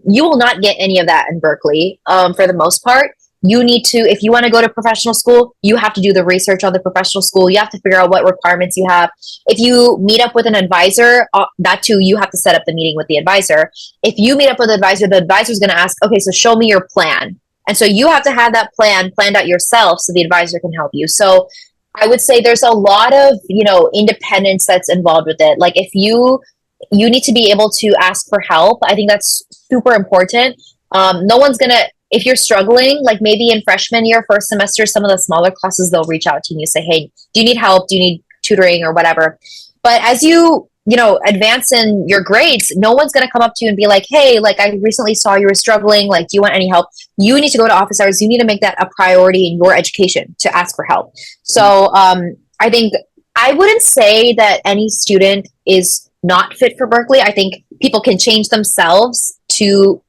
You will not get any of that in Berkeley for the most part. You need to, if you want to go to professional school, you have to do the research on the professional school. You have to figure out what requirements you have. If you meet up with an advisor, that too, you have to set up the meeting with the advisor. If you meet up with the advisor is going to ask, okay, so show me your plan. And so you have to have that plan planned out yourself so the advisor can help you. So I would say there's a lot of, independence that's involved with it. Like if you need to be able to ask for help. I think that's super important. No one's going to if you're struggling, like maybe in freshman year, first semester, some of the smaller classes, they'll reach out to you and say, hey, do you need help? Do you need tutoring or whatever? But as you advance in your grades, no one's going to come up to you and be like, hey, like I recently saw you were struggling. Like, do you want any help? You need to go to office hours. You need to make that a priority in your education to ask for help. So I think I wouldn't say that any student is not fit for Berkeley. I think people can change themselves to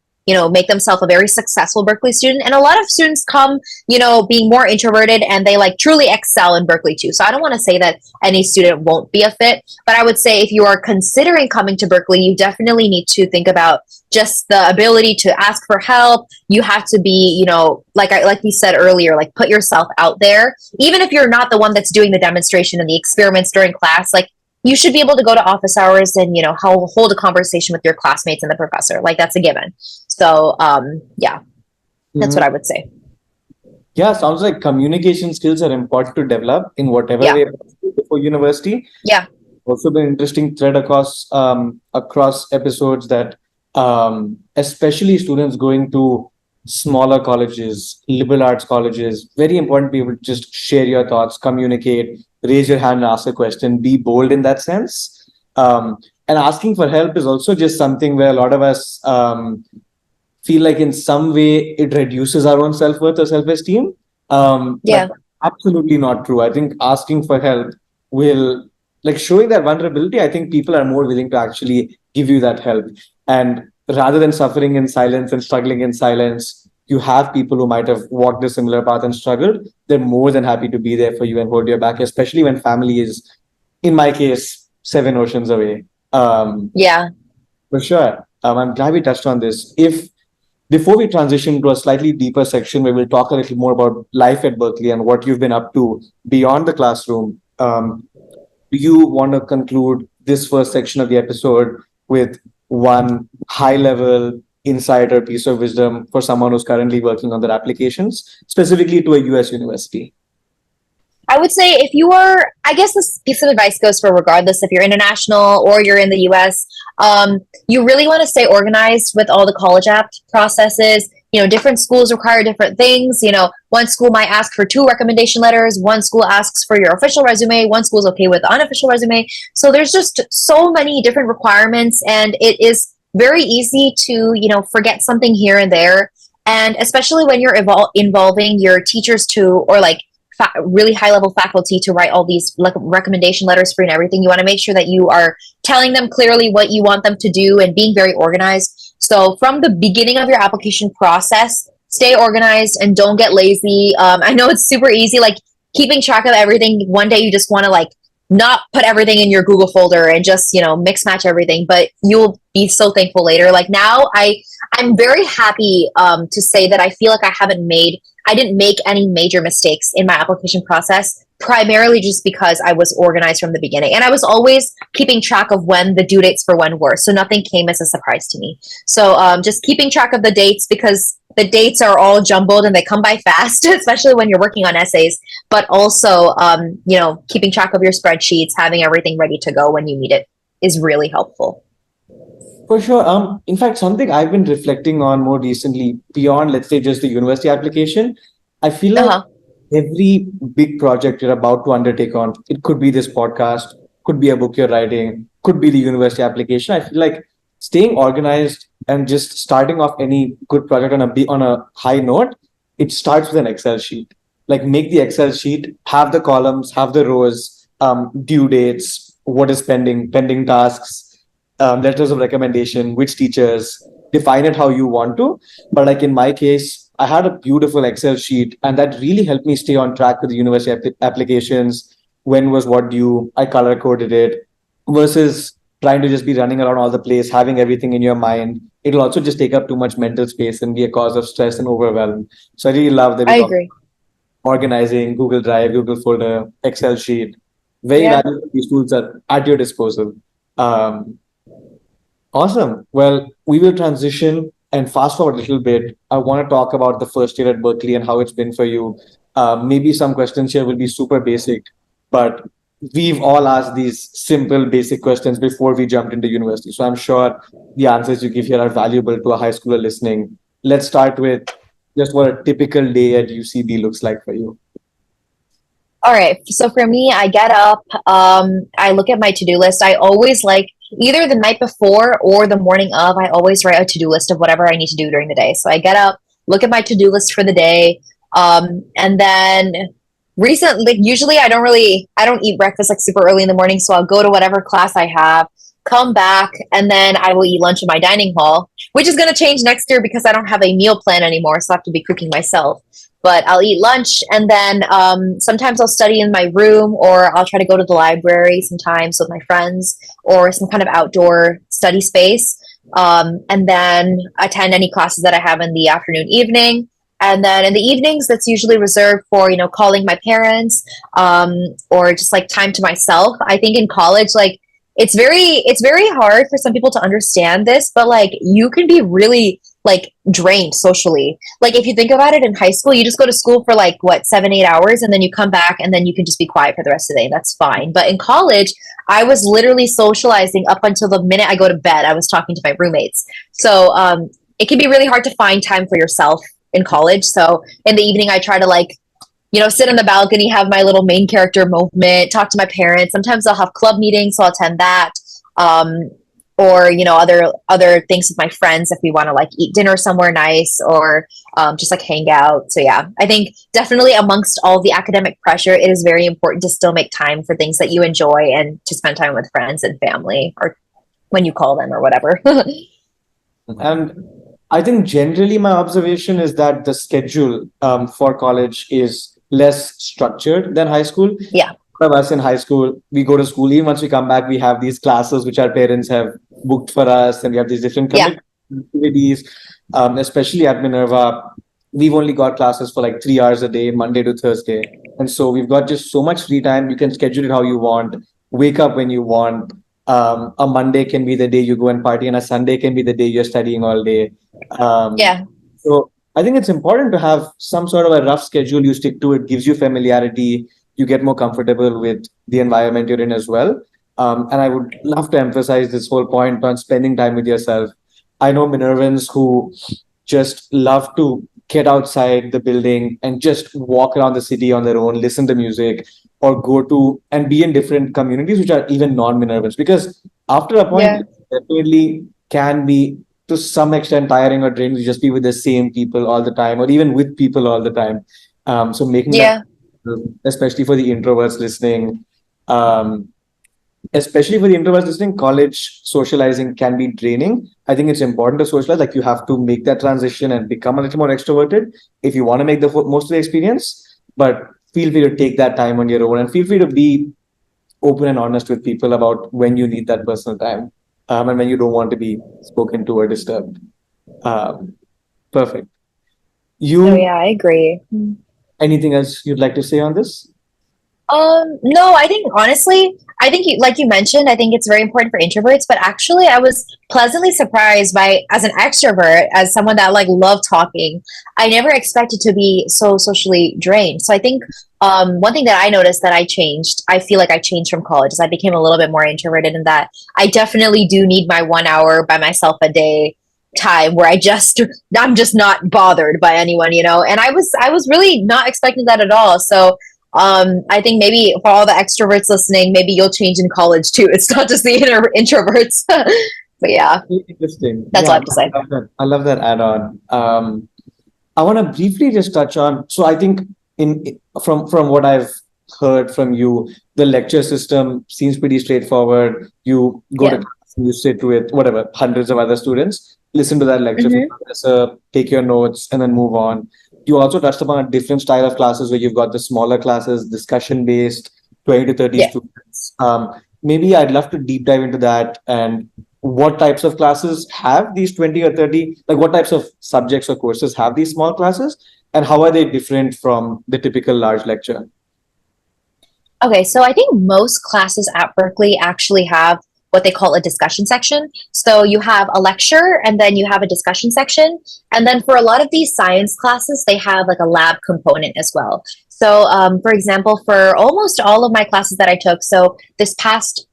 make themselves a very successful Berkeley student. And a lot of students come, being more introverted and they like truly excel in Berkeley too. So I don't want to say that any student won't be a fit, but I would say if you are considering coming to Berkeley, you definitely need to think about just the ability to ask for help. You have to be, like we said earlier, like put yourself out there. Even if you're not the one that's doing the demonstration and the experiments during class, like you should be able to go to office hours and, hold a conversation with your classmates and the professor. Like that's a given. So, that's what I would say. Yeah, sounds like communication skills are important to develop in whatever way before university. Yeah. Also been interesting thread across episodes that especially students going to smaller colleges, liberal arts colleges, very important to be able to just share your thoughts, communicate, raise your hand and ask a question, be bold in that sense. And asking for help is also just something where a lot of us feel like in some way it reduces our own self-worth or self-esteem. But absolutely not true. I think asking for help will, like showing that vulnerability, I think people are more willing to actually give you that help. And rather than suffering in silence and struggling in silence, you have people who might have walked a similar path and struggled. They're more than happy to be there for you and hold your back, especially when family is, in my case, 7 oceans away. For sure. I'm glad we touched on this. Before we transition to a slightly deeper section where we'll talk a little more about life at Berkeley and what you've been up to beyond the classroom, do you want to conclude this first section of the episode with one high-level insight or piece of wisdom for someone who's currently working on their applications, specifically to a US university? I would say if you are, I guess this piece of advice goes for regardless if you're international or you're in the US, you really want to stay organized with all the college app processes. Different schools require different things. One school might ask for 2 recommendation letters. One school asks for your official resume. One school is okay with unofficial resume. So there's just so many different requirements, and it is very easy to, forget something here and there. And especially when you're involving your teachers or like really high level faculty to write all these recommendation letters for you and everything, you want to make sure that you are telling them clearly what you want them to do and being very organized. So from the beginning of your application process, stay organized and don't get lazy. I know it's super easy, like keeping track of everything. One day you just want to like not put everything in your Google folder and just, mix match everything, but you'll be so thankful later. Like now I'm very happy to say that I feel like I didn't make any major mistakes in my application process, primarily just because I was organized from the beginning. And I was always keeping track of when the due dates for when were. So nothing came as a surprise to me. So just keeping track of the dates, because the dates are all jumbled and they come by fast, especially when you're working on essays. But also, keeping track of your spreadsheets, having everything ready to go when you need it is really helpful. For sure. In fact, something I've been reflecting on more recently, beyond, let's say, just the university application, I feel like every big project you're about to undertake on, it could be this podcast, could be a book you're writing, could be the university application. I feel like staying organized and just starting off any good project on a high note, it starts with an Excel sheet. Like make the Excel sheet, have the columns, have the rows, due dates, what is pending tasks, letters of recommendation, which teachers, define it how you want to. But like in my case, I had a beautiful Excel sheet, and that really helped me stay on track with the university applications. When was what due? I color coded it versus trying to just be running around all the place, having everything in your mind. It'll also just take up too much mental space and be a cause of stress and overwhelm. So I really love that we agree. Organizing, Google Drive, Google Folder, Excel sheet. Very valuable. These tools are at your disposal. Awesome. Well, we will transition and fast forward a little bit. I want to talk about the first year at Berkeley and how it's been for you. Maybe some questions here will be super basic, but we've all asked these simple, basic questions before we jumped into university. So I'm sure the answers you give here are valuable to a high schooler listening. Let's start with just what a typical day at UCB looks like for you. All right. So for me, I get up, I look at my to-do list. I always like either the night before or the morning of, I always write a to-do list of whatever I need to do during the day. So I get up, look at my to-do list for the day. And then recently, usually I don't eat breakfast like super early in the morning. So I'll go to whatever class I have, come back, and then I will eat lunch in my dining hall, which is going to change next year because I don't have a meal plan anymore. So I have to be cooking myself, but I'll eat lunch and then sometimes I'll study in my room or I'll try to go to the library sometimes with my friends or some kind of outdoor study space. And then attend any classes that I have in the afternoon, evening. And then in the evenings, that's usually reserved for, calling my parents or just like time to myself. I think in college, like, it's very hard for some people to understand this, but like you can be really like drained socially. Like if you think about it, in high school you just go to school for like what, 7 8 hours, and then you come back and then you can just be quiet for the rest of the day. That's fine. But in college I was literally socializing up until the minute I go to bed. I was talking to my roommates. So it can be really hard to find time for yourself in college. So in the evening I try to like, sit on the balcony, have my little main character moment, talk to my parents. Sometimes I'll have club meetings, so I'll attend that. Um, or other things with my friends if we want to like eat dinner somewhere nice or just like hang out. So yeah, I think definitely amongst all the academic pressure, it is very important to still make time for things that you enjoy and to spend time with friends and family or when you call them or whatever. And I think generally my observation is that the schedule for college is less structured than high school. Yeah. Of us in high school, we go to school. Even once we come back, we have these classes which our parents have booked for us, and we have these different Yeah. activities. Especially at Minerva, we've only got classes for like 3 hours a day, Monday to Thursday, and so we've got just so much free time. You can schedule it how you want, wake up when you want. A Monday can be the day you go and party, and a Sunday can be the day you're studying all day. Yeah. So I think it's important to have some sort of a rough schedule. You stick to it, gives you familiarity. You get more comfortable with the environment you're in as well. And I would love to emphasize this whole point on spending time with yourself. I know Minervans who just love to get outside the building and just walk around the city on their own, listen to music, or go to and be in different communities which are even non-Minervans. Because after a point, Yeah. it definitely can be to some extent tiring or draining to just be with the same people all the time, or even with people all the time. So making that, Yeah. especially for the introverts listening, um, college socializing can be draining. I think it's important to socialize. Like you have to make that transition and become a little more extroverted if you want to make the most of the experience. But feel free to take that time on your own and feel free to be open and honest with people about when you need that personal time and when you don't want to be spoken to or disturbed. Um, Perfect. No, You, yeah, I agree. anything else you'd like to say on this? No, I think honestly, I think like you mentioned, I think it's very important for introverts, but actually I was pleasantly surprised by as an extrovert, as someone that like loved talking, I never expected to be so socially drained. So I think one thing that I noticed that I feel like I changed from college is I became a little bit more introverted in that I definitely do need my 1 hour by myself a day time where I'm just not bothered by anyone, and I was really not expecting that at all. So I think maybe for all the extroverts listening, maybe you'll change in college too. It's not just the introverts. But yeah, Interesting. that's all I Yeah, have to say. I love that. I love that add-on. I want to briefly just touch on. So I think in from what I've heard from you, the lecture system seems pretty straightforward. You go to Yeah. class, you sit with whatever hundreds of other students, listen to that lecture from Hmm. the professor, take your notes, and then move on. You also touched upon a different style of classes where you've got the smaller classes, discussion based, 20 to 30 Yeah. students. Maybe I'd love to deep dive into that and what types of classes have these 20 or 30, like what types of subjects or courses have these small classes, and how are they different from the typical large lecture? Okay, so I think most classes at Berkeley actually have what they call a discussion section. So you have a lecture and then you have a discussion section. And then for a lot of these science classes, they have like a lab component as well. So, for example, for almost all of my classes that I took, so this past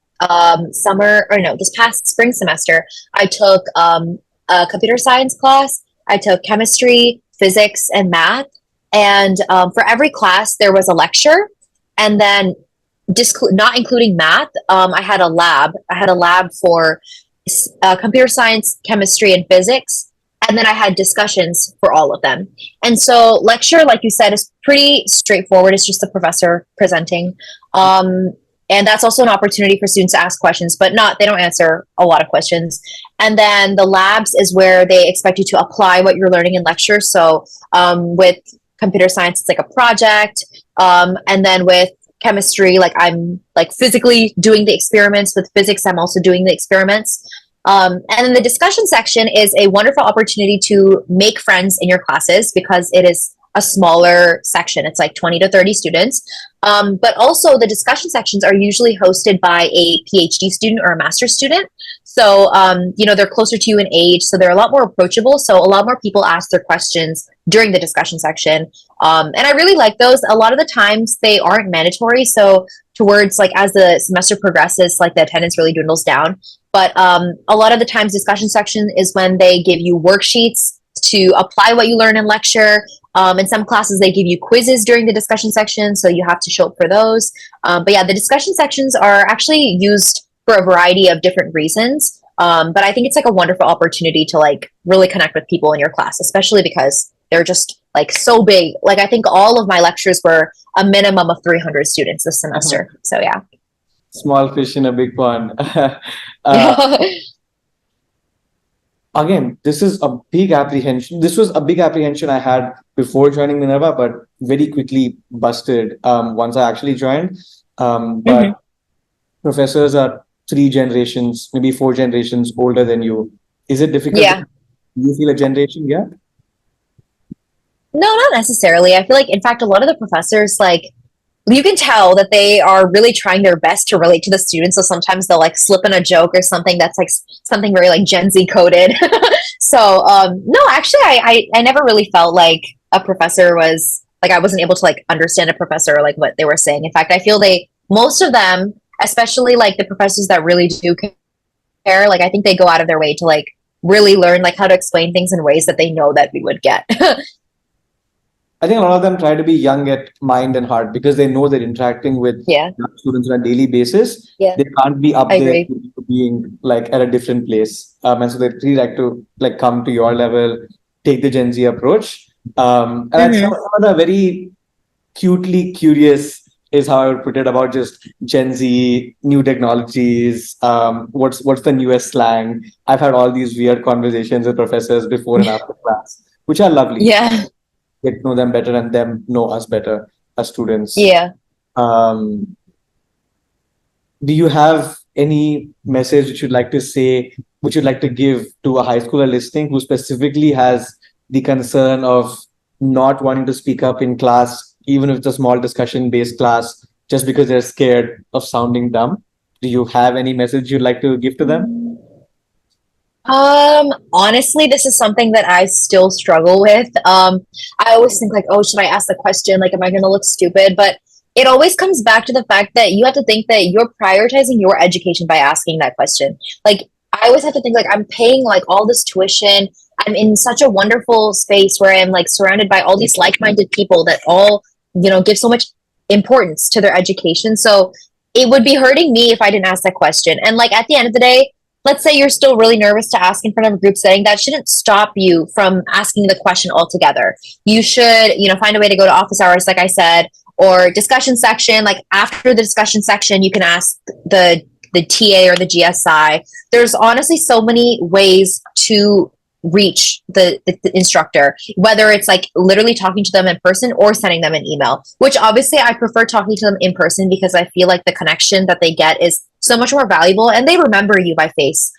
summer, or no, this past spring semester, I took a computer science class, I took chemistry, physics and math. And for every class, there was a lecture. And then, not including math, I had a lab. I had a lab for computer science, chemistry, and physics. And then I had discussions for all of them. And so, lecture, like you said, is pretty straightforward. It's just the professor presenting. And that's also an opportunity for students to ask questions, but they don't answer a lot of questions. And then the labs is where they expect you to apply what you're learning in lecture. So with computer science, it's like a project. And then with chemistry, like I'm like physically doing the experiments. With physics, I'm also doing the experiments. And then the discussion section is a wonderful opportunity to make friends in your classes because it is a smaller section. It's like 20 to 30 students. But also the discussion sections are usually hosted by a PhD student or a master's student. So, they're closer to you in age, so they're a lot more approachable. So a lot more people ask their questions during the discussion section. And I really like those. A lot of the times they aren't mandatory. So towards like as the semester progresses, like the attendance really dwindles down. But a lot of the times discussion section is when they give you worksheets to apply what you learn in lecture. In some classes, they give you quizzes during the discussion section, so you have to show up for those. But yeah, the discussion sections are actually used for a variety of different reasons. But I think it's like a wonderful opportunity to like really connect with people in your class, especially because they're just like so big. Like I think all of my lectures were a minimum of 300 students this semester. So yeah. Small fish in a big pond. Again, this is a big apprehension. This was a big apprehension I had before joining Minerva, but very quickly busted once I actually joined. But professors are 3 generations, maybe 4 generations older than you. Is it difficult? Yeah. Do you feel a generation gap? No, not necessarily. I feel like, in fact, a lot of the professors, like, you can tell that they are really trying their best to relate to the students. So sometimes they'll like slip in a joke or something that's like something very like Gen Z coded. So no, actually, I never really felt like a professor was like I wasn't able to like understand a professor or like what they were saying. In fact, I feel most of them, especially like the professors that really do care, like I think they go out of their way to like really learn like how to explain things in ways that they know that we would get. I think a lot of them try to be young at mind and heart because they know they're interacting with students on a daily basis. Yeah. They can't be up there agree. being like at a different place. And so they really like to like come to your level, take the Gen Z approach. And some of the very cutely curious is how I would put it about just Gen Z, new technologies, what's the newest slang. I've had all these weird conversations with professors before and after class, which are lovely. Yeah. Get to know them better and them know us better as students. Yeah. Do you have any message which you'd like to say, which you'd like to give to a high schooler listening who specifically has the concern of not wanting to speak up in class, even if it's a small discussion-based class, just because they're scared of sounding dumb? Do you have any message you'd like to give to them? Honestly, this is something that I still struggle with. I always think like, oh, should I ask the question? Like, am I going to look stupid? But it always comes back to the fact that you have to think that you're prioritizing your education by asking that question. Like, I always have to think like I'm paying like all this tuition. I'm in such a wonderful space where I'm like surrounded by all these like-minded people that all, give so much importance to their education. So it would be hurting me if I didn't ask that question. And like at the end of the day, let's say you're still really nervous to ask in front of a group setting, that shouldn't stop you from asking the question altogether. You should, find a way to go to office hours, like I said, or discussion section. Like after the discussion section, you can ask the TA or the GSI. There's honestly so many ways to reach the instructor, whether it's like literally talking to them in person or sending them an email, which obviously I prefer talking to them in person because I feel like the connection that they get is so much more valuable and they remember you by face.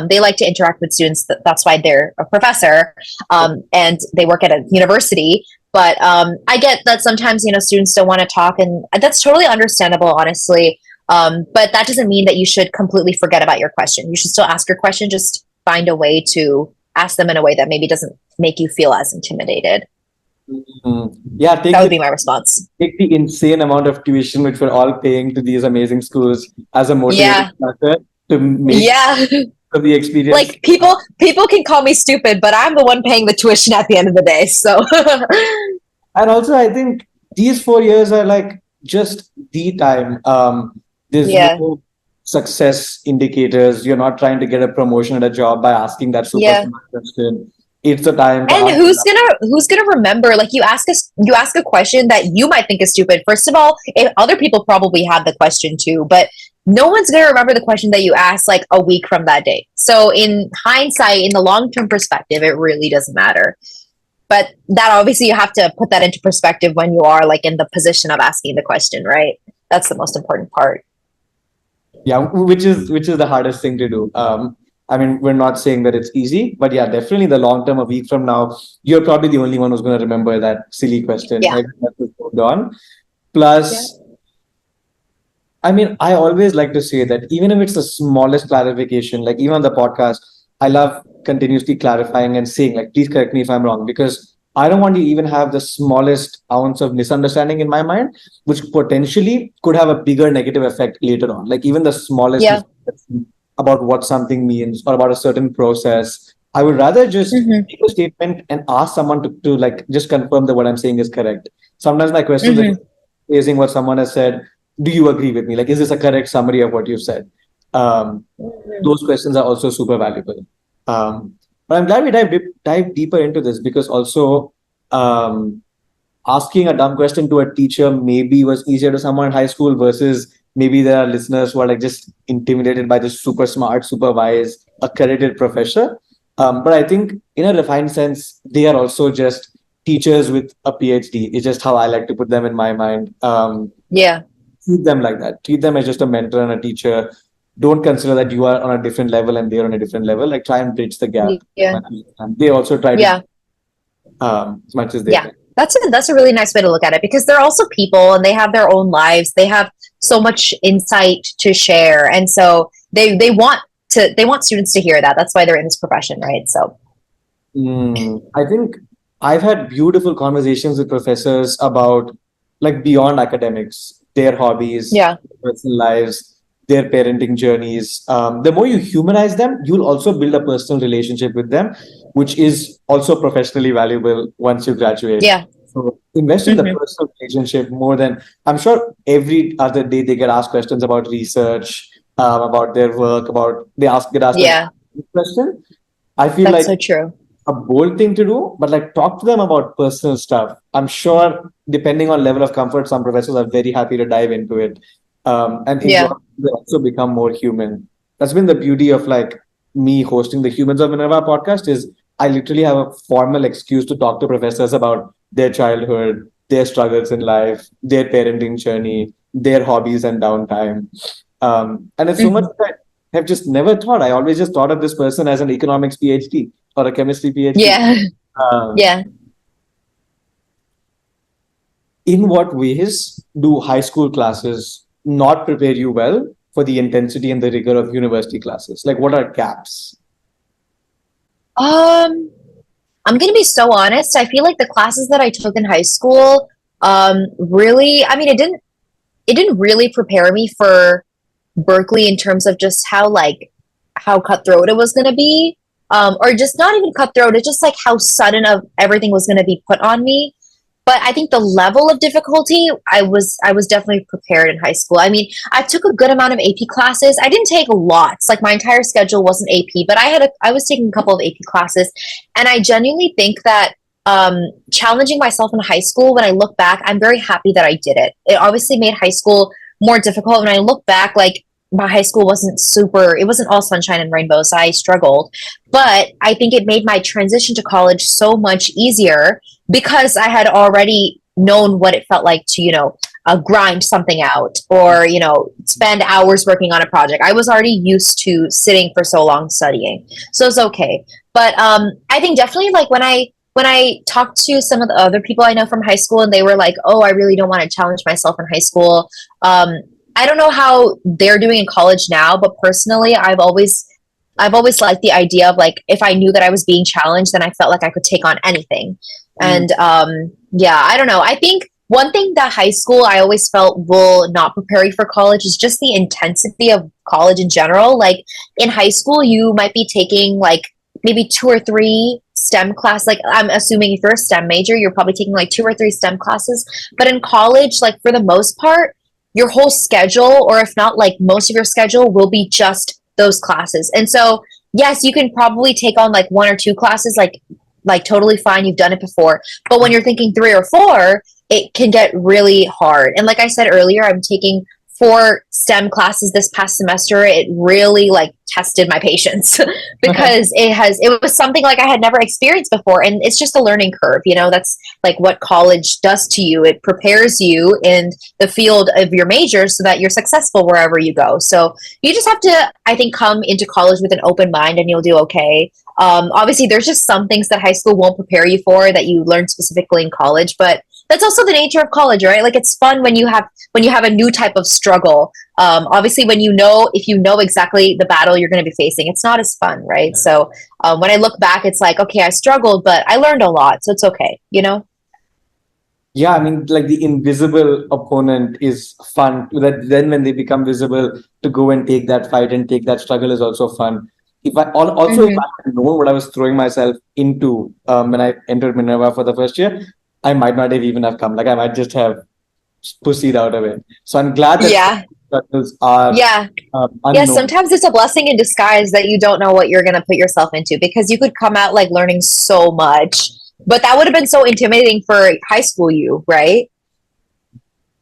They like to interact with students. That's why they're a professor and they work at a university. But I get that sometimes, students don't want to talk, and that's totally understandable, honestly. But that doesn't mean that you should completely forget about your question. You should still ask your question, just find a way to ask them in a way that maybe doesn't make you feel as intimidated. Yeah, that would be my response. Take the insane amount of tuition which we're all paying to these amazing schools as a motivating factor to make of the experience. Like people can call me stupid, but I'm the one paying the tuition at the end of the day. So And also, I think these 4 years are like just the time. There's yeah. no success indicators. You're not trying to get a promotion at a job by asking that super Yeah. smart question. It's the time to And ask. who's gonna remember? Like you ask a question that you might think is stupid. First of all, if other people probably have the question too, but no one's gonna remember the question that you asked like a week from that date. So in hindsight, in the long term perspective, it really doesn't matter. But that obviously you have to put that into perspective when you are like in the position of asking the question, right? That's the most important part. Yeah, which is the hardest thing to do. I mean, we're not saying that it's easy, but yeah, definitely the long term, a week from now, you're probably the only one who's going to remember that silly question. Yeah. Everyone else has moved on. Yeah. Plus, I mean, I always like to say that even if it's the smallest clarification, like even on the podcast, I love continuously clarifying and saying, like, please correct me if I'm wrong, because I don't want to even have the smallest ounce of misunderstanding in my mind, which potentially could have a bigger negative effect later on. Like even the smallest Yeah. misconception about what something means or about a certain process. I would rather just Mm-hmm. make a statement and ask someone to like just confirm that what I'm saying is correct. Sometimes my questions are Mm-hmm. basing what someone has said. Do you agree with me? Like, is this a correct summary of what you've said? Um, Mm-hmm. those questions are also super valuable. But I'm glad we dive deeper into this because also um, asking a dumb question to a teacher maybe was easier to someone in high school versus maybe there are listeners who are like just intimidated by this super smart, super wise, accredited professor. But I think in a refined sense, they are also just teachers with a PhD. It's just how I like to put them in my mind. Yeah. Treat them like that. Treat them as just a mentor and a teacher. Don't consider that you are on a different level and they're on a different level. Like try and bridge the gap. Yeah. And they also try to Yeah. as much as they Yeah. can. That's a really nice way to look at it because they're also people and they have their own lives. They have so much insight to share. And so they want students to hear that. That's why they're in this profession, right? So I think I've had beautiful conversations with professors about like beyond academics, their hobbies, yeah. personal lives, their parenting journeys. The more you humanize them, you'll also build a personal relationship with them, which is also professionally valuable once you graduate. Yeah. So invest in the Mm-hmm. personal relationship more than I'm sure every other day they get asked questions about research, about their work, about get asked a Yeah. question. I feel That's like so true. a bold thing to do, but like talk to them about personal stuff. I'm sure, depending on level of comfort, some professors are very happy to dive into it and enjoy. Yeah. They also become more human. That's been the beauty of like me hosting the Humans of Minerva podcast. Is I literally have a formal excuse to talk to professors about their childhood, their struggles in life, their parenting journey, their hobbies and downtime. And it's so much Mm-hmm. that I have just never thought. I always just thought of this person as an economics PhD or a chemistry PhD. Yeah. Um, Yeah. in what ways do high school classes not prepare you well for the intensity and the rigor of university classes? Like, what are gaps? Um, I'm gonna be so honest. I feel like the classes that I took in high school, really, I mean, it didn't really prepare me for Berkeley in terms of just how cutthroat it was gonna be. Or just not even cutthroat, it's just like how sudden of everything was gonna be put on me. But I think the level of difficulty, I was definitely prepared in high school. I mean, I took a good amount of AP classes. I didn't take lots. Like my entire schedule wasn't AP, but I was taking a couple of AP classes, and I genuinely think that challenging myself in high school, when I look back, I'm very happy that I did it. It obviously made high school more difficult. When I look back, like my high school it wasn't all sunshine and rainbows. I struggled, but I think it made my transition to college so much easier because I had already known what it felt like to, grind something out or, spend hours working on a project. I was already used to sitting for so long studying. So it's okay. But I think definitely like when I talked to some of the other people I know from high school and they were like, oh, I really don't want to challenge myself in high school. I don't know how they're doing in college now, but personally, I've always liked the idea of like if I knew that I was being challenged, then I felt like I could take on anything. Mm. And yeah, I don't know. I think one thing that high school I always felt will not prepare you for college is just the intensity of college in general. Like in high school, you might be taking like maybe two or three STEM class. Like I'm assuming if you're a STEM major, you're probably taking like two or three STEM classes. But in college, like for the most part, your whole schedule, or if not like most of your schedule, will be just those classes. And so, yes, you can probably take on like one or two classes, like totally fine. You've done it before. But when you're thinking three or four, it can get really hard. And like I said earlier, I'm taking four STEM classes this past semester. It really like tested my patience because it was something like I had never experienced before. And it's just a learning curve, you know, that's like what college does to you. It prepares you in the field of your major so that you're successful wherever you go. So you just have to, I think, come into college with an open mind and you'll do okay. Obviously there's just some things that high school won't prepare you for that you learn specifically in college, but that's also the nature of college, right? Like it's fun when you have a new type of struggle. Obviously, if you know exactly the battle you're going to be facing, it's not as fun, right? So when I look back, it's like, okay, I struggled, but I learned a lot, so it's okay, you know? Yeah, I mean, like the invisible opponent is fun. That then when they become visible, to go and take that fight and take that struggle is also fun. If Mm-hmm. I had known what I was throwing myself into when I entered Minerva for the first year, I might not have even have come. Like I might just have pussied out of it. So I'm glad that some Yeah, struggles are yeah. Yeah, unknown. sometimes it's a blessing in disguise that you don't know what you're going to put yourself into because you could come out like learning so much, but that would have been so intimidating for high school you, right?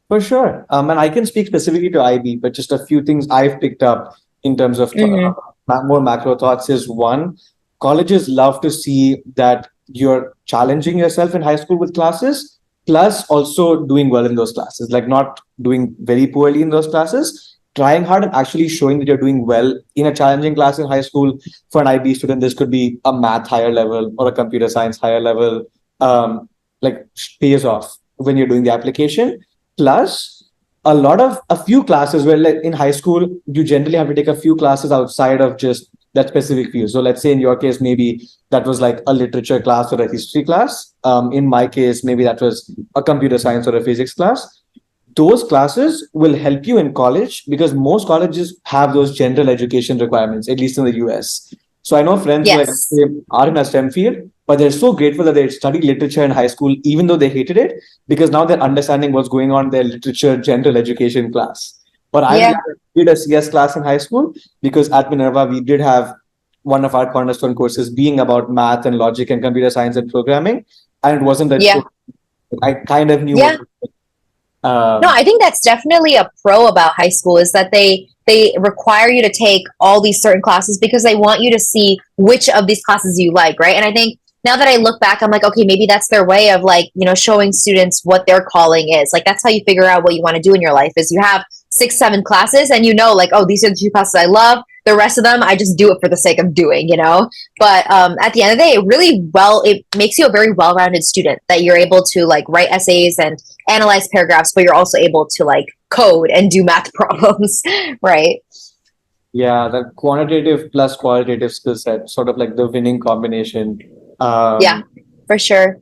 For sure. And I can speak specifically to IB, but just a few things I've picked up in terms of Mm-hmm. more macro thoughts is one, colleges love to see that you're challenging yourself in high school with classes, plus also doing well in those classes, like not doing very poorly in those classes, trying hard and actually showing that you're doing well in a challenging class in high school. For an IB student, this could be a math higher level or a computer science higher level, like pays off when you're doing the application. Plus, a few classes where, like in high school, you generally have to take a few classes outside of just that specific field. So, let's say in your case, maybe that was like a literature class or a history class. In my case, maybe that was a computer science or a physics class. Those classes will help you in college because most colleges have those general education requirements, at least in the US. So I know friends who like Yes. are in a STEM field, but they're so grateful that they studied literature in high school, even though they hated it, because now they're understanding what's going on in their literature general education class. But I'm glad Yeah. I did a CS class in high school because at Minerva we did have one of our cornerstone courses being about math and logic and computer science and programming, and it wasn't that Yeah. I kind of knew what. Yeah. No, Um, I think that's definitely a pro about high school is that they require you to take all these certain classes because they want you to see which of these classes you like, right? And I think now that I look back, I'm like, okay, maybe that's their way of like, you know, showing students what their calling is. Like that's how you figure out what you want to do in your life is you have six, seven classes and you know, like, oh, these are the two classes I love. The rest of them, I just do it for the sake of doing, you know? But at the end of the day, it makes you a very well-rounded student that you're able to like write essays and analyze paragraphs, but you're also able to like code and do math problems, right? yeah, the quantitative plus qualitative skill set, sort of like the winning combination. Yeah, for sure.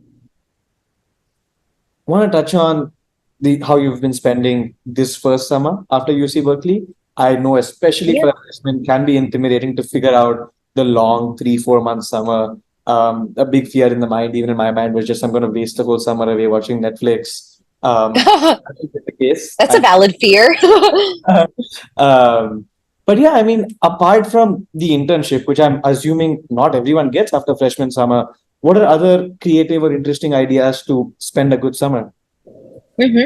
Want to touch on the how you've been spending this first summer after UC Berkeley. I know, especially Yeah. for a freshman, can be intimidating to figure out the long 3 4 month summer. A big fear in the mind, even in my mind, was just I'm going to waste the whole summer away watching Netflix. That is the case. That's a valid fear. Um, but yeah, I mean, apart from the internship, which I'm assuming not everyone gets after freshman summer, what are other creative or interesting ideas to spend a good summer? hmm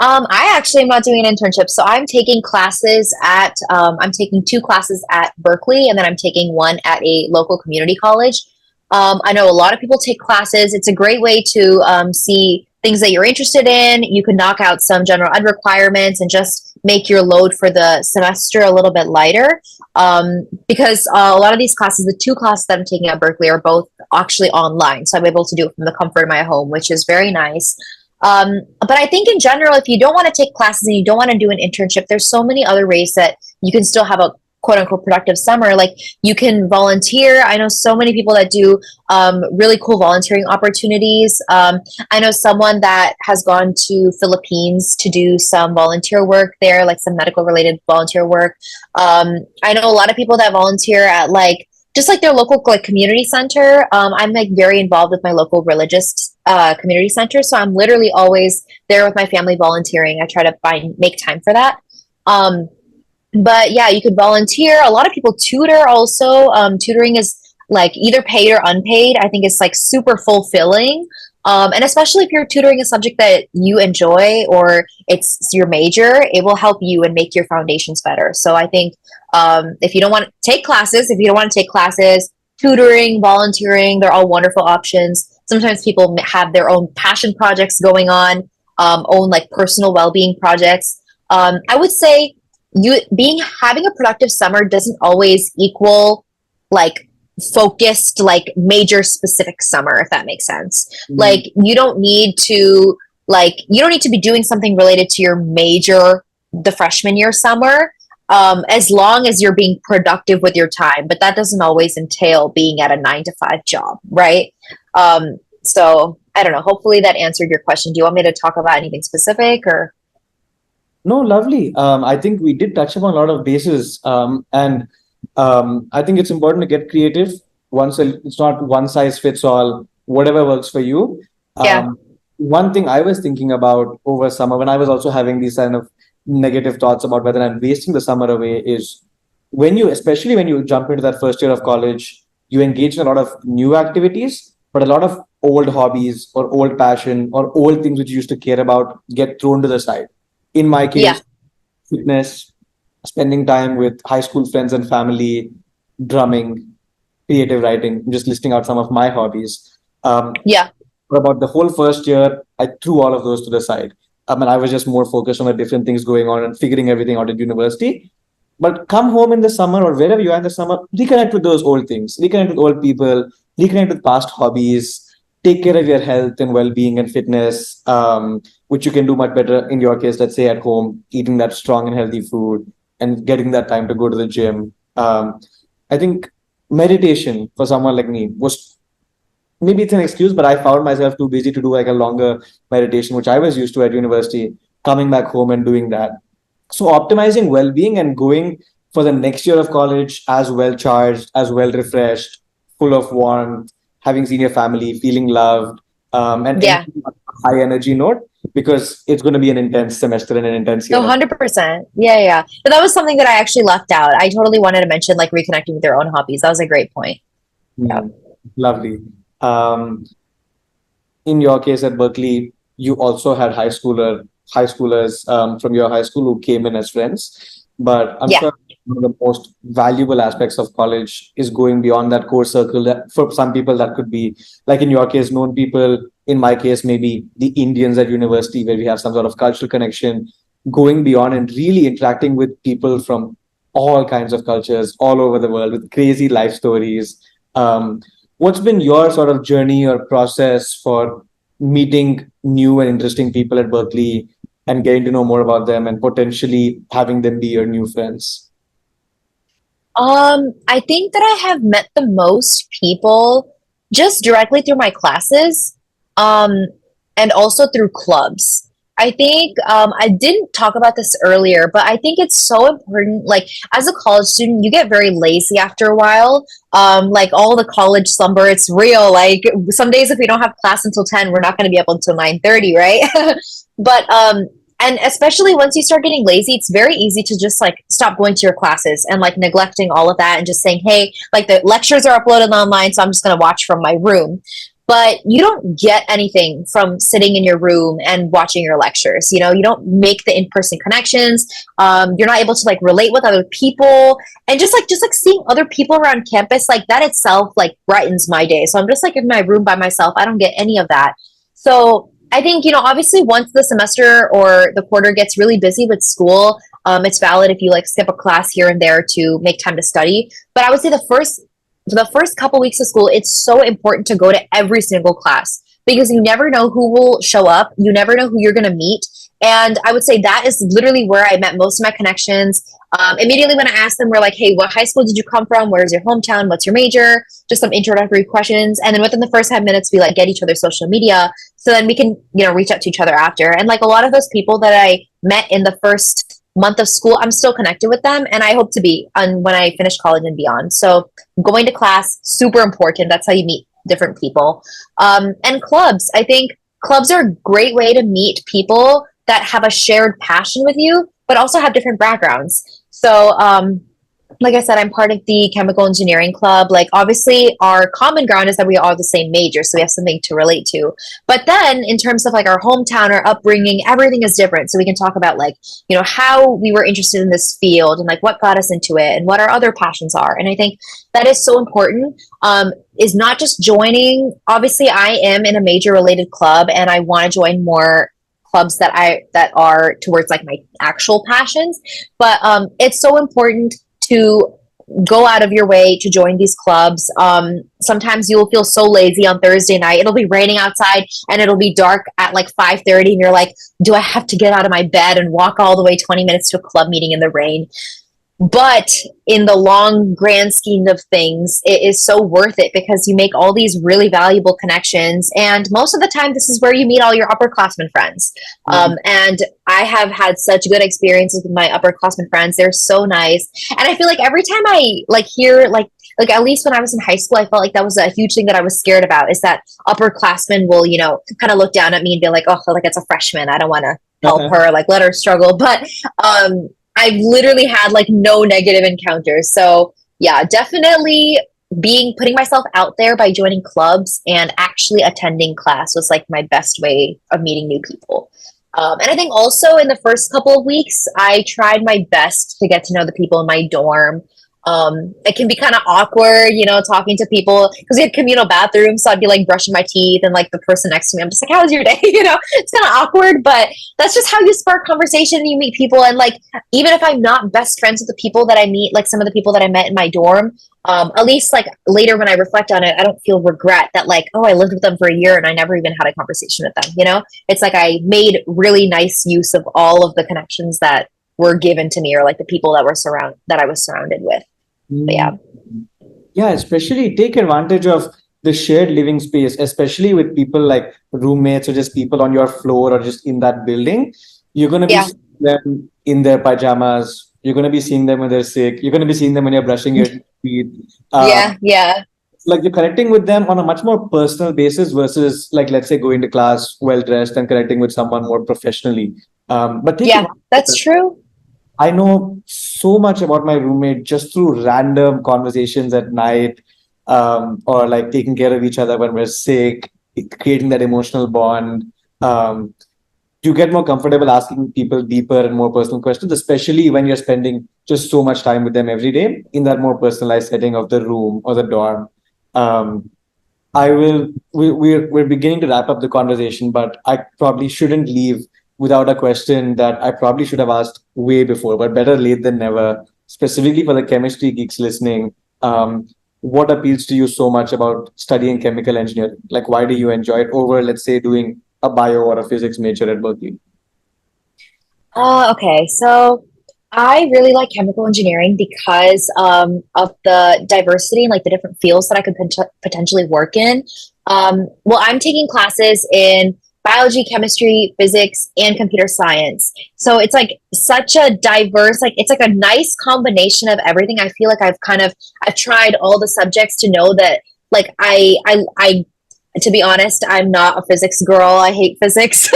I actually am not doing an internship, so I'm taking two classes at Berkeley, and then I'm taking one at a local community college. I know a lot of people take classes. It's a great way to see things that you're interested in. You can knock out some general ed requirements and just make your load for the semester a little bit lighter. Because a lot of these classes, the two classes that I'm taking at Berkeley, are both actually online, so I'm able to do it from the comfort of my home, which is very nice. But I think in general, if you don't want to take classes and you don't want to do an internship, there's so many other ways that you can still have a quote unquote productive summer, like you can volunteer. I know so many people that do really cool volunteering opportunities. I know someone that has gone to Philippines to do some volunteer work there, like some medical related volunteer work. I know a lot of people that volunteer at like just like their local like community center. I'm like very involved with my local religious community center, so I'm literally always there with my family volunteering. I try to make time for that. Um, but yeah, you could volunteer. A lot of people tutor also. Tutoring is like either paid or unpaid. I think it's like super fulfilling. And especially if you're tutoring a subject that you enjoy or it's your major, it will help you and make your foundations better. So I think if you don't want to take classes, tutoring, volunteering, they're all wonderful options. Sometimes people have their own passion projects going on, own like personal well-being projects. I would say having a productive summer doesn't always equal like focused like major specific summer, if that makes sense. Like you don't need to be doing something related to your major the freshman year summer, as long as you're being productive with your time, but that doesn't always entail being at a 9 to 5 job, right? So I don't know, hopefully that answered your question. Do you want me to talk about anything specific or? No, lovely. I think we did touch upon a lot of bases, and I think it's important to get creative. It's not one size fits all. Whatever works for you. Yeah. One thing I was thinking about over summer, when I was also having these kind of negative thoughts about whether I'm wasting the summer away, is especially when you jump into that first year of college, you engage in a lot of new activities, but a lot of old hobbies or old passion or old things which you used to care about get thrown to the side. In my case, Yeah. fitness, spending time with high school friends and family, drumming, creative writing. I'm just listing out some of my hobbies. Yeah. For about the whole first year, I threw all of those to the side. And I was just more focused on the different things going on and figuring everything out at university. But come home in the summer or wherever you are in the summer, reconnect with those old things, reconnect with old people, reconnect with past hobbies, take care of your health and well-being and fitness, which you can do much better in your case, let's say at home, eating that strong and healthy food and getting that time to go to the gym. I think meditation for someone like me was, maybe it's an excuse, but I found myself too busy to do like a longer meditation, which I was used to at university, coming back home and doing that. So optimizing well-being and going for the next year of college as well charged, as well refreshed, full of warmth, having seen your family, feeling loved, and Yeah. ending on a high energy note, because it's going to be an intense semester and an intense No, year. 100%. Yeah, yeah. But that was something that I actually left out. I totally wanted to mention like reconnecting with their own hobbies. That was a great point. Yeah. Lovely. Um, in your case at Berkeley, you also had high schoolers from your high school who came in as friends. But I'm Yeah. sure one of the most valuable aspects of college is going beyond that core circle. That for some people that could be, like in your case, known people. In my case, maybe the Indians at university, where we have some sort of cultural connection. Going beyond and really interacting with people from all kinds of cultures all over the world with crazy life stories. What's been your sort of journey or process for meeting new and interesting people at Berkeley and getting to know more about them and potentially having them be your new friends? I think that I have met the most people just directly through my classes, um, and also through clubs. I think I didn't talk about this earlier, but I think it's so important. Like as a college student, you get very lazy after a while. Like all the college slumber, it's real. Like some days, if we don't have class until 10, we're not going to be up until 9:30, right? But and especially once you start getting lazy, it's very easy to just like stop going to your classes and like neglecting all of that and just saying, hey, like the lectures are uploaded online, so I'm just going to watch from my room. But you don't get anything from sitting in your room and watching your lectures. You know, you don't make the in-person connections. You're not able to like relate with other people, and just like seeing other people around campus, like that itself like brightens my day. So I'm just like in my room by myself. I don't get any of that. So I think, you know, obviously once the semester or the quarter gets really busy with school, it's valid if you like skip a class here and there to make time to study. But I would say the first couple weeks of school, it's so important to go to every single class because you never know who will show up. You never know who you're going to meet. And I would say that is literally where I met most of my connections. Immediately when I asked them, we're like, hey, what high school did you come from? Where's your hometown? What's your major? Just some introductory questions. And then within the first 5 minutes, we like get each other's social media. So then we can, reach out to each other after. And like a lot of those people that I met in the first month of school, I'm still connected with them. And I hope to be when I finish college and beyond. So going to class, super important. That's how you meet different people. And clubs, I think clubs are a great way to meet people that have a shared passion with you, but also have different backgrounds. So, like I said, I'm part of the chemical engineering club. Like, obviously, our common ground is that we are all the same major, so we have something to relate to. But then, in terms of like our hometown, our upbringing, everything is different. So we can talk about like, how we were interested in this field and like what got us into it and what our other passions are. And I think that is so important. Is not just joining. Obviously, I am in a major related club, and I want to join more clubs that are towards like my actual passions. But it's so important to go out of your way to join these clubs. Sometimes you will feel so lazy on Thursday night. It'll be raining outside and it'll be dark at like 5:30, and you're like, do I have to get out of my bed and walk all the way 20 minutes to a club meeting in the rain? But in the long grand scheme of things, it is so worth it because you make all these really valuable connections. And most of the time, this is where you meet all your upperclassmen friends. And I have had such good experiences with my upperclassmen friends. They're so nice. And I feel like every time I like hear like at least when I was in high school, I felt like that was a huge thing that I was scared about, is that upperclassmen will, kind of look down at me and be like, oh, like it's a freshman. I don't want to help her, like let her struggle. But I've literally had like no negative encounters. So yeah, definitely putting myself out there by joining clubs and actually attending class was like my best way of meeting new people. And I think also in the first couple of weeks, I tried my best to get to know the people in my dorm. It can be kind of awkward, talking to people because we had communal bathrooms. So I'd be like brushing my teeth, and like the person next to me, I'm just like, how was your day? It's kind of awkward, but that's just how you spark conversation and you meet people. And like, even if I'm not best friends with the people that I meet, like some of the people that I met in my dorm, at least like later when I reflect on it, I don't feel regret that like, oh, I lived with them for a year and I never even had a conversation with them. It's like I made really nice use of all of the connections that were given to me, or like the people that I was surrounded with. But yeah, especially take advantage of the shared living space, especially with people like roommates or just people on your floor or just in that building. You're going to be seeing them in their pajamas. You're going to be seeing them when they're sick. You're going to be seeing them when you're brushing your teeth. Yeah. Like you're connecting with them on a much more personal basis versus like, let's say, going to class well dressed and connecting with someone more professionally. But that's true. I know so much about my roommate just through random conversations at night, or like taking care of each other when we're sick, creating that emotional bond. You get more comfortable asking people deeper and more personal questions, especially when you're spending just so much time with them every day in that more personalized setting of the room or the dorm. We're beginning to wrap up the conversation, but I probably shouldn't leave without a question that I probably should have asked way before, but better late than never, specifically for the chemistry geeks listening. What appeals to you so much about studying chemical engineering? Like, why do you enjoy it over, let's say, doing a bio or a physics major at Berkeley? Okay, so I really like chemical engineering because of the diversity and like the different fields that I could potentially work in. Well, I'm taking classes in biology, chemistry, physics, and computer science. So it's like such a diverse, like it's like a nice combination of everything. I feel like I've tried all the subjects to know that like I to be honest, I'm not a physics girl. I hate physics.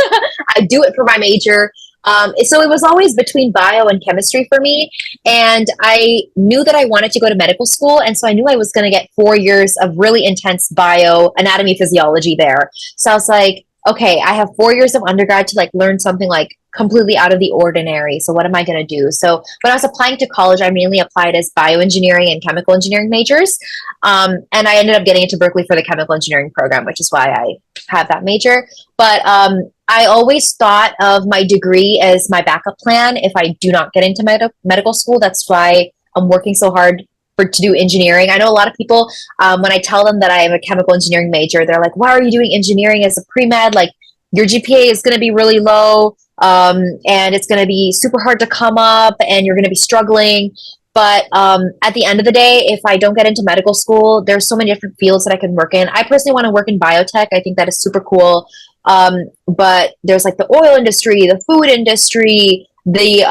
I do it for my major. So it was always between bio and chemistry for me. And I knew that I wanted to go to medical school. And so I knew I was going to get 4 years of really intense bio, anatomy, physiology there. So I was like, okay, I have 4 years of undergrad to like learn something like completely out of the ordinary. So what am I going to do? So when I was applying to college, I mainly applied as bioengineering and chemical engineering majors. And I ended up getting into Berkeley for the chemical engineering program, which is why I have that major. But I always thought of my degree as my backup plan if I do not get into medical school. That's why I'm working so hard to do engineering. I know a lot of people, when I tell them that I am a chemical engineering major, they're like, why are you doing engineering as a pre-med? Like, your GPA is going to be really low. and it's going to be super hard to come up, and you're going to be struggling. But at the end of the day, if I don't get into medical school, there's so many different fields that I can work in. I personally want to work in biotech. I think that is super cool. But there's like the oil industry, the food industry, the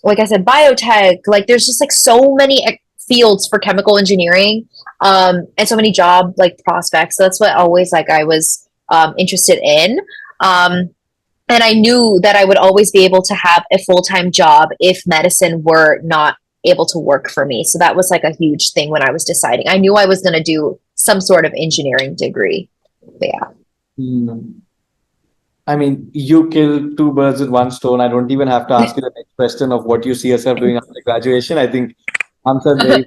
like I said, biotech. Like there's just like so many fields for chemical engineering, and so many job like prospects. So that's what always like I was interested in. And I knew that I would always be able to have a full-time job if medicine were not able to work for me. So that was like a huge thing when I was deciding. I knew I was going to do some sort of engineering degree. But yeah. Mm. I mean, you killed two birds with one stone. I don't even have to ask you the next question of what you see yourself doing after graduation. I think answer very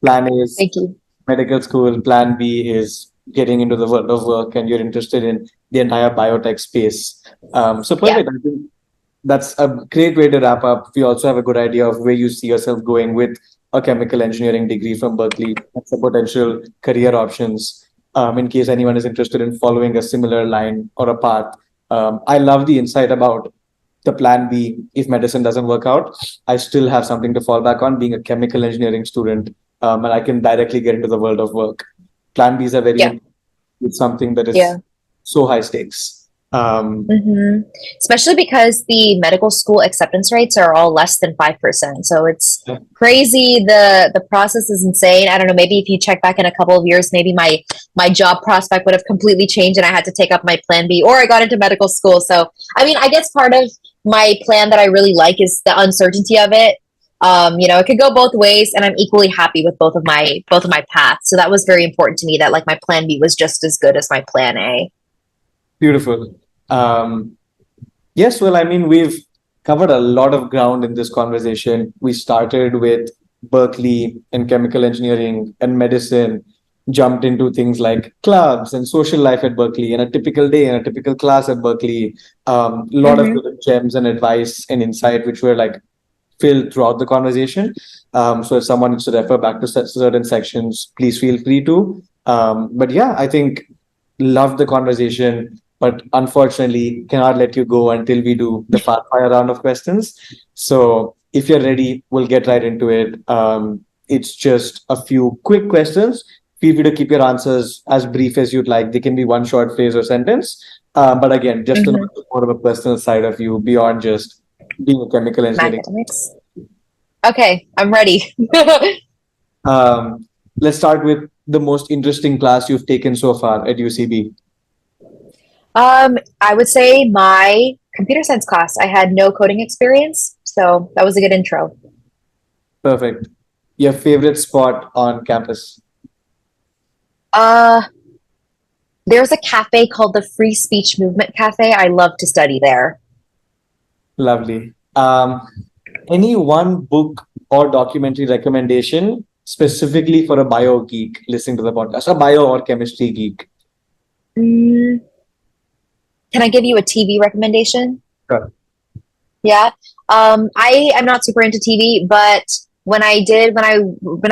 plan A is Thank you. medical school, plan B is getting into the world of work, and you're interested in the entire biotech space. So Yeah. perfect. I think that's a great way to wrap up. We also have a good idea of where you see yourself going with a chemical engineering degree from Berkeley. That's the potential career options. In case anyone is interested in following a similar line or a path. I love the insight about the plan B if medicine doesn't work out. I still have something to fall back on being a chemical engineering student, and I can directly get into the world of work. Plan Bs are very Yeah. important. It's something that is Yeah. so high stakes. Especially because the medical school acceptance rates are all less than 5%. So it's Yeah. crazy. The process is insane. I don't know, maybe if you check back in a couple of years, maybe my job prospect would have completely changed and I had to take up my plan B, or I got into medical school. So I mean, I guess part of my plan that I really like is the uncertainty of it. It could go both ways, and I'm equally happy with both of my paths. So that was very important to me, that like my plan B was just as good as my plan A. Beautiful. Yes, well, I mean, we've covered a lot of ground in this conversation. We started with Berkeley and chemical engineering and medicine, jumped into things like clubs and social life at Berkeley, and a typical day and a typical class at Berkeley. A lot of good gems and advice and insight, which were like filled throughout the conversation. So if someone needs to refer back to certain sections, please feel free to. But yeah, I think loved the conversation, but unfortunately cannot let you go until we do the fast fire round of questions. So if you're ready, we'll get right into it. It's just a few quick questions. Feel free to keep your answers as brief as you'd like. They can be one short phrase or sentence. But again, just to know more of a personal side of you beyond just being a chemical engineering. Academics. Okay, I'm ready. Let's start with the most interesting class you've taken so far at UCB. I would say my computer science class. I had no coding experience, so that was a good intro. Perfect. Your favorite spot on campus? Uh, there's a cafe called the Free Speech Movement Cafe. I love to study there. Lovely. Any one book or documentary recommendation specifically for a bio geek listening to the podcast, a bio or chemistry geek? Mm, can I give you a TV recommendation? Sure. Yeah. I am not super into TV, but when I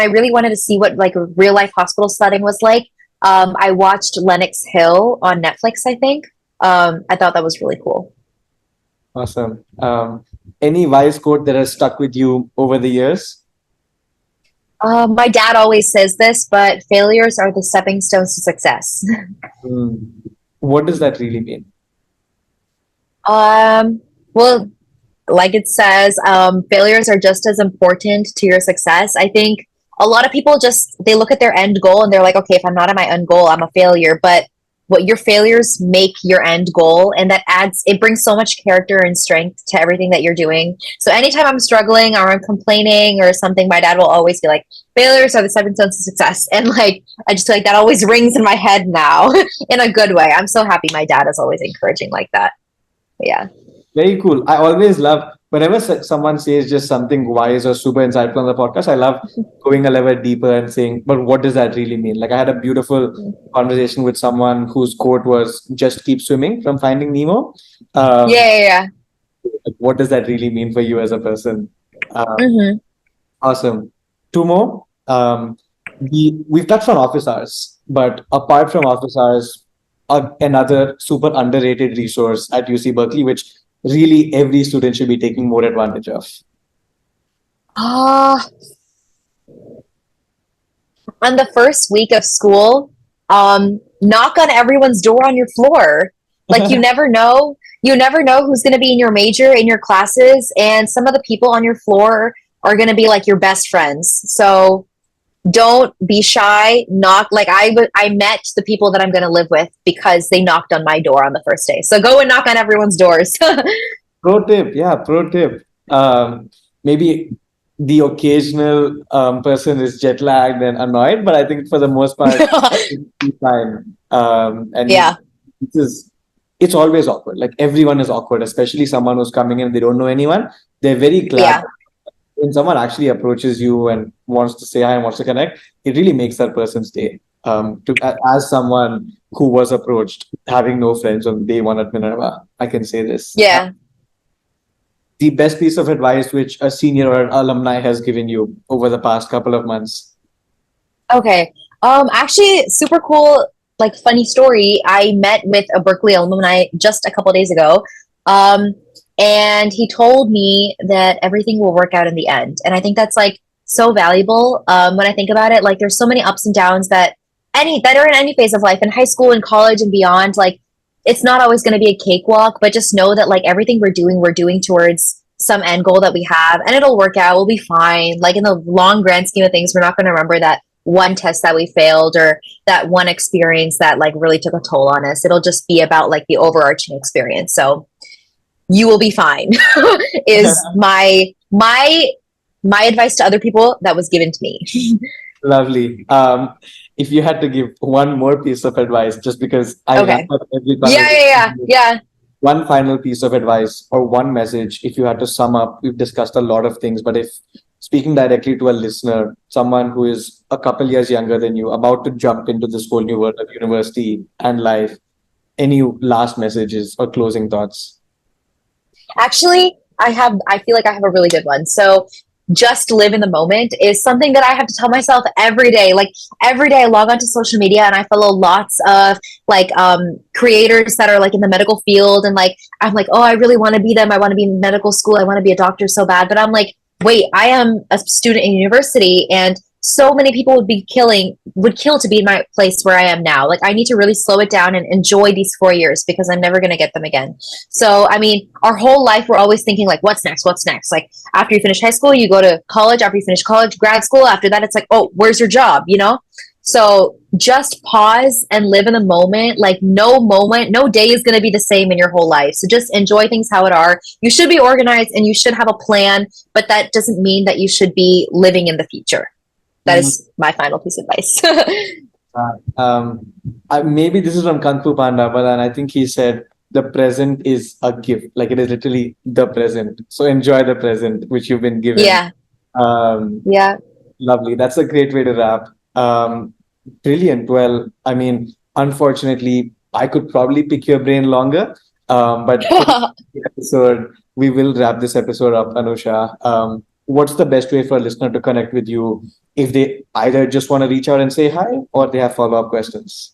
really wanted to see what like a real life hospital setting was like, I watched Lenox Hill on Netflix, I think. I thought that was really cool. Awesome. Any wise quote that has stuck with you over the years? My dad always says this, but failures are the stepping stones to success. What does that really mean? Well, like it says, failures are just as important to your success. I think a lot of people they look at their end goal and they're like, okay, if I'm not at my end goal, I'm a failure. But what your failures make your end goal, and it brings so much character and strength to everything that you're doing. So anytime I'm struggling or I'm complaining or something, my dad will always be like, failures are the stepping stones to success. And like, I just feel like that always rings in my head now in a good way. I'm so happy my dad is always encouraging like that. But yeah. Very cool. I always love whenever someone says just something wise or super insightful on the podcast. I love going a level deeper and saying, but what does that really mean? Like I had a beautiful conversation with someone whose quote was "Just keep swimming" from Finding Nemo. Yeah. Like, what does that really mean for you as a person? Mm-hmm. Awesome. Two more. We've touched on office hours, but apart from office hours, another super underrated resource at UC Berkeley, which really every student should be taking more advantage of? Ah, on the first week of school, knock on everyone's door on your floor. Like you never know who's going to be in your major, in your classes, and some of the people on your floor are going to be like your best friends. So don't be shy. Knock. Like I met the people that I'm going to live with because they knocked on my door on the first day. So go and knock on everyone's doors. Pro tip, yeah, pro tip. Maybe the occasional person is jet lagged and annoyed, but I think for the most part, it's fine. And Yeah, this is it's always awkward. Like everyone is awkward, especially someone who's coming in, they don't know anyone. They're very glad yeah. when someone actually approaches you and wants to say hi and wants to connect. It really makes that person's day. As someone who was approached, having no friends on day one at Minerva, I can say this. Yeah. The best piece of advice which a senior or an alumni has given you over the past couple of months? Okay. Actually, super cool, like funny story. I met with a Berkeley alumni just a couple days ago. Um, and he told me that everything will work out in the end. And I think that's like so valuable. When I think about it, like there's so many ups and downs that are in any phase of life, in high school and college and beyond. Like it's not always going to be a cakewalk, but just know that like everything we're doing towards some end goal that we have, and it'll work out. We'll be fine. Like in the long grand scheme of things, we're not going to remember that one test that we failed or that one experience that like really took a toll on us. It'll just be about like the overarching experience. So you will be fine is my advice to other people that was given to me. Lovely. If you had to give one more piece of advice, just because I wrap Okay. up every Yeah. one final piece of advice or one message, if you had to sum up, we've discussed a lot of things, but if speaking directly to a listener, someone who is a couple years younger than you, about to jump into this whole new world of university and life, any last messages or closing thoughts? Actually, I feel like I have a really good one. So just live in the moment is something that I have to tell myself every day. Like every day I log onto social media and I follow lots of like creators that are like in the medical field, and like I'm like, oh, I really want to be them. I want to be in medical school. I want to be a doctor so bad. But I'm like, wait, I am a student in university, and so many people would kill to be in my place where I am now. Like I need to really slow it down and enjoy these 4 years because I'm never going to get them again. So, I mean, our whole life, we're always thinking like, what's next? What's next? Like after you finish high school, you go to college. After you finish college, grad school. After that, it's like, oh, where's your job? You know? So just pause and live in the moment. Like no day is going to be the same in your whole life. So just enjoy things how it are. You should be organized and you should have a plan, but that doesn't mean that you should be living in the future. That Mhm. is my final piece of advice. Maybe this is from Kung Fu Panda, but then I think he said the present is a gift. Like it is literally the present. So enjoy the present which you've been given. Yeah. Um, Yeah. Lovely. That's a great way to wrap. Brilliant. Well, I mean, unfortunately, I could probably pick your brain longer, but for the episode, we will wrap this episode up, Anusha. What's the best way for a listener to connect with you if they either just want to reach out and say hi or they have follow-up questions?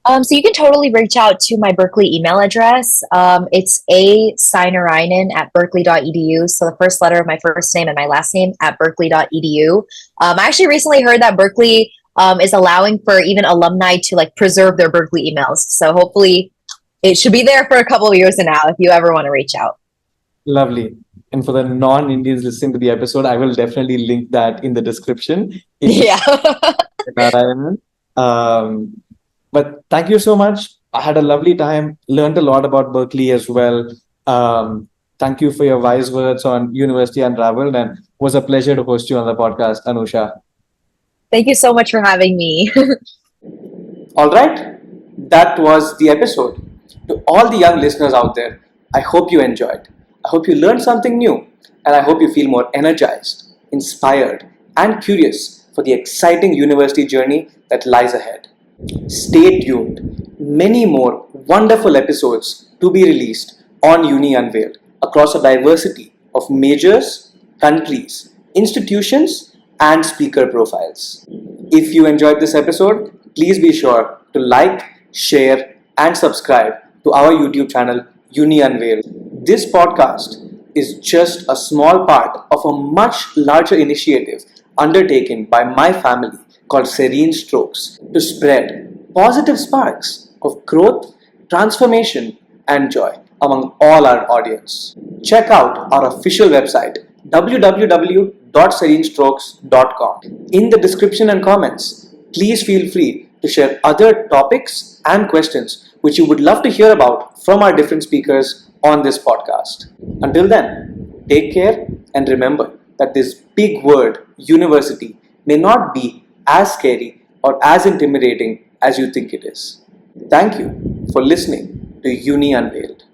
So you can totally reach out to my Berkeley email address. It's a Sainarayanan at berkeley.edu. So the first letter of my first name and my last name at berkeley.edu. I actually recently heard that Berkeley is allowing for even alumni to like preserve their Berkeley emails. So hopefully it should be there for a couple of years now if you ever want to reach out. Lovely. And for the non-Indians listening to the episode, I will definitely link that in the description. If Yeah. Narayanan. Um, but thank you so much. I had a lovely time, learned a lot about Berkeley as well. Thank you for your wise words on University Unraveled, and it was a pleasure to host you on the podcast, Anusha. Thank you so much for having me. All right, that was the episode. To all the young listeners out there, I hope you enjoyed. I hope you learned something new, and I hope you feel more energized, inspired, and curious for the exciting university journey that lies ahead. Stay tuned. Many more wonderful episodes to be released on Uni Unveiled across a diversity of majors, countries, institutions, and speaker profiles. If you enjoyed this episode, please be sure to like, share, and subscribe to our YouTube channel Uni Unveiled. This podcast is just a small part of a much larger initiative undertaken by my family called Serene Strokes to spread positive sparks of growth, transformation, and joy among all our audience. Check out our official website www.serenestrokes.com. In the description and comments, please feel free to share other topics and questions which you would love to hear about from our different speakers on this podcast. Until then, take care and remember that this big word, university, may not be as scary or as intimidating as you think it is. Thank you for listening to Uni Unveiled.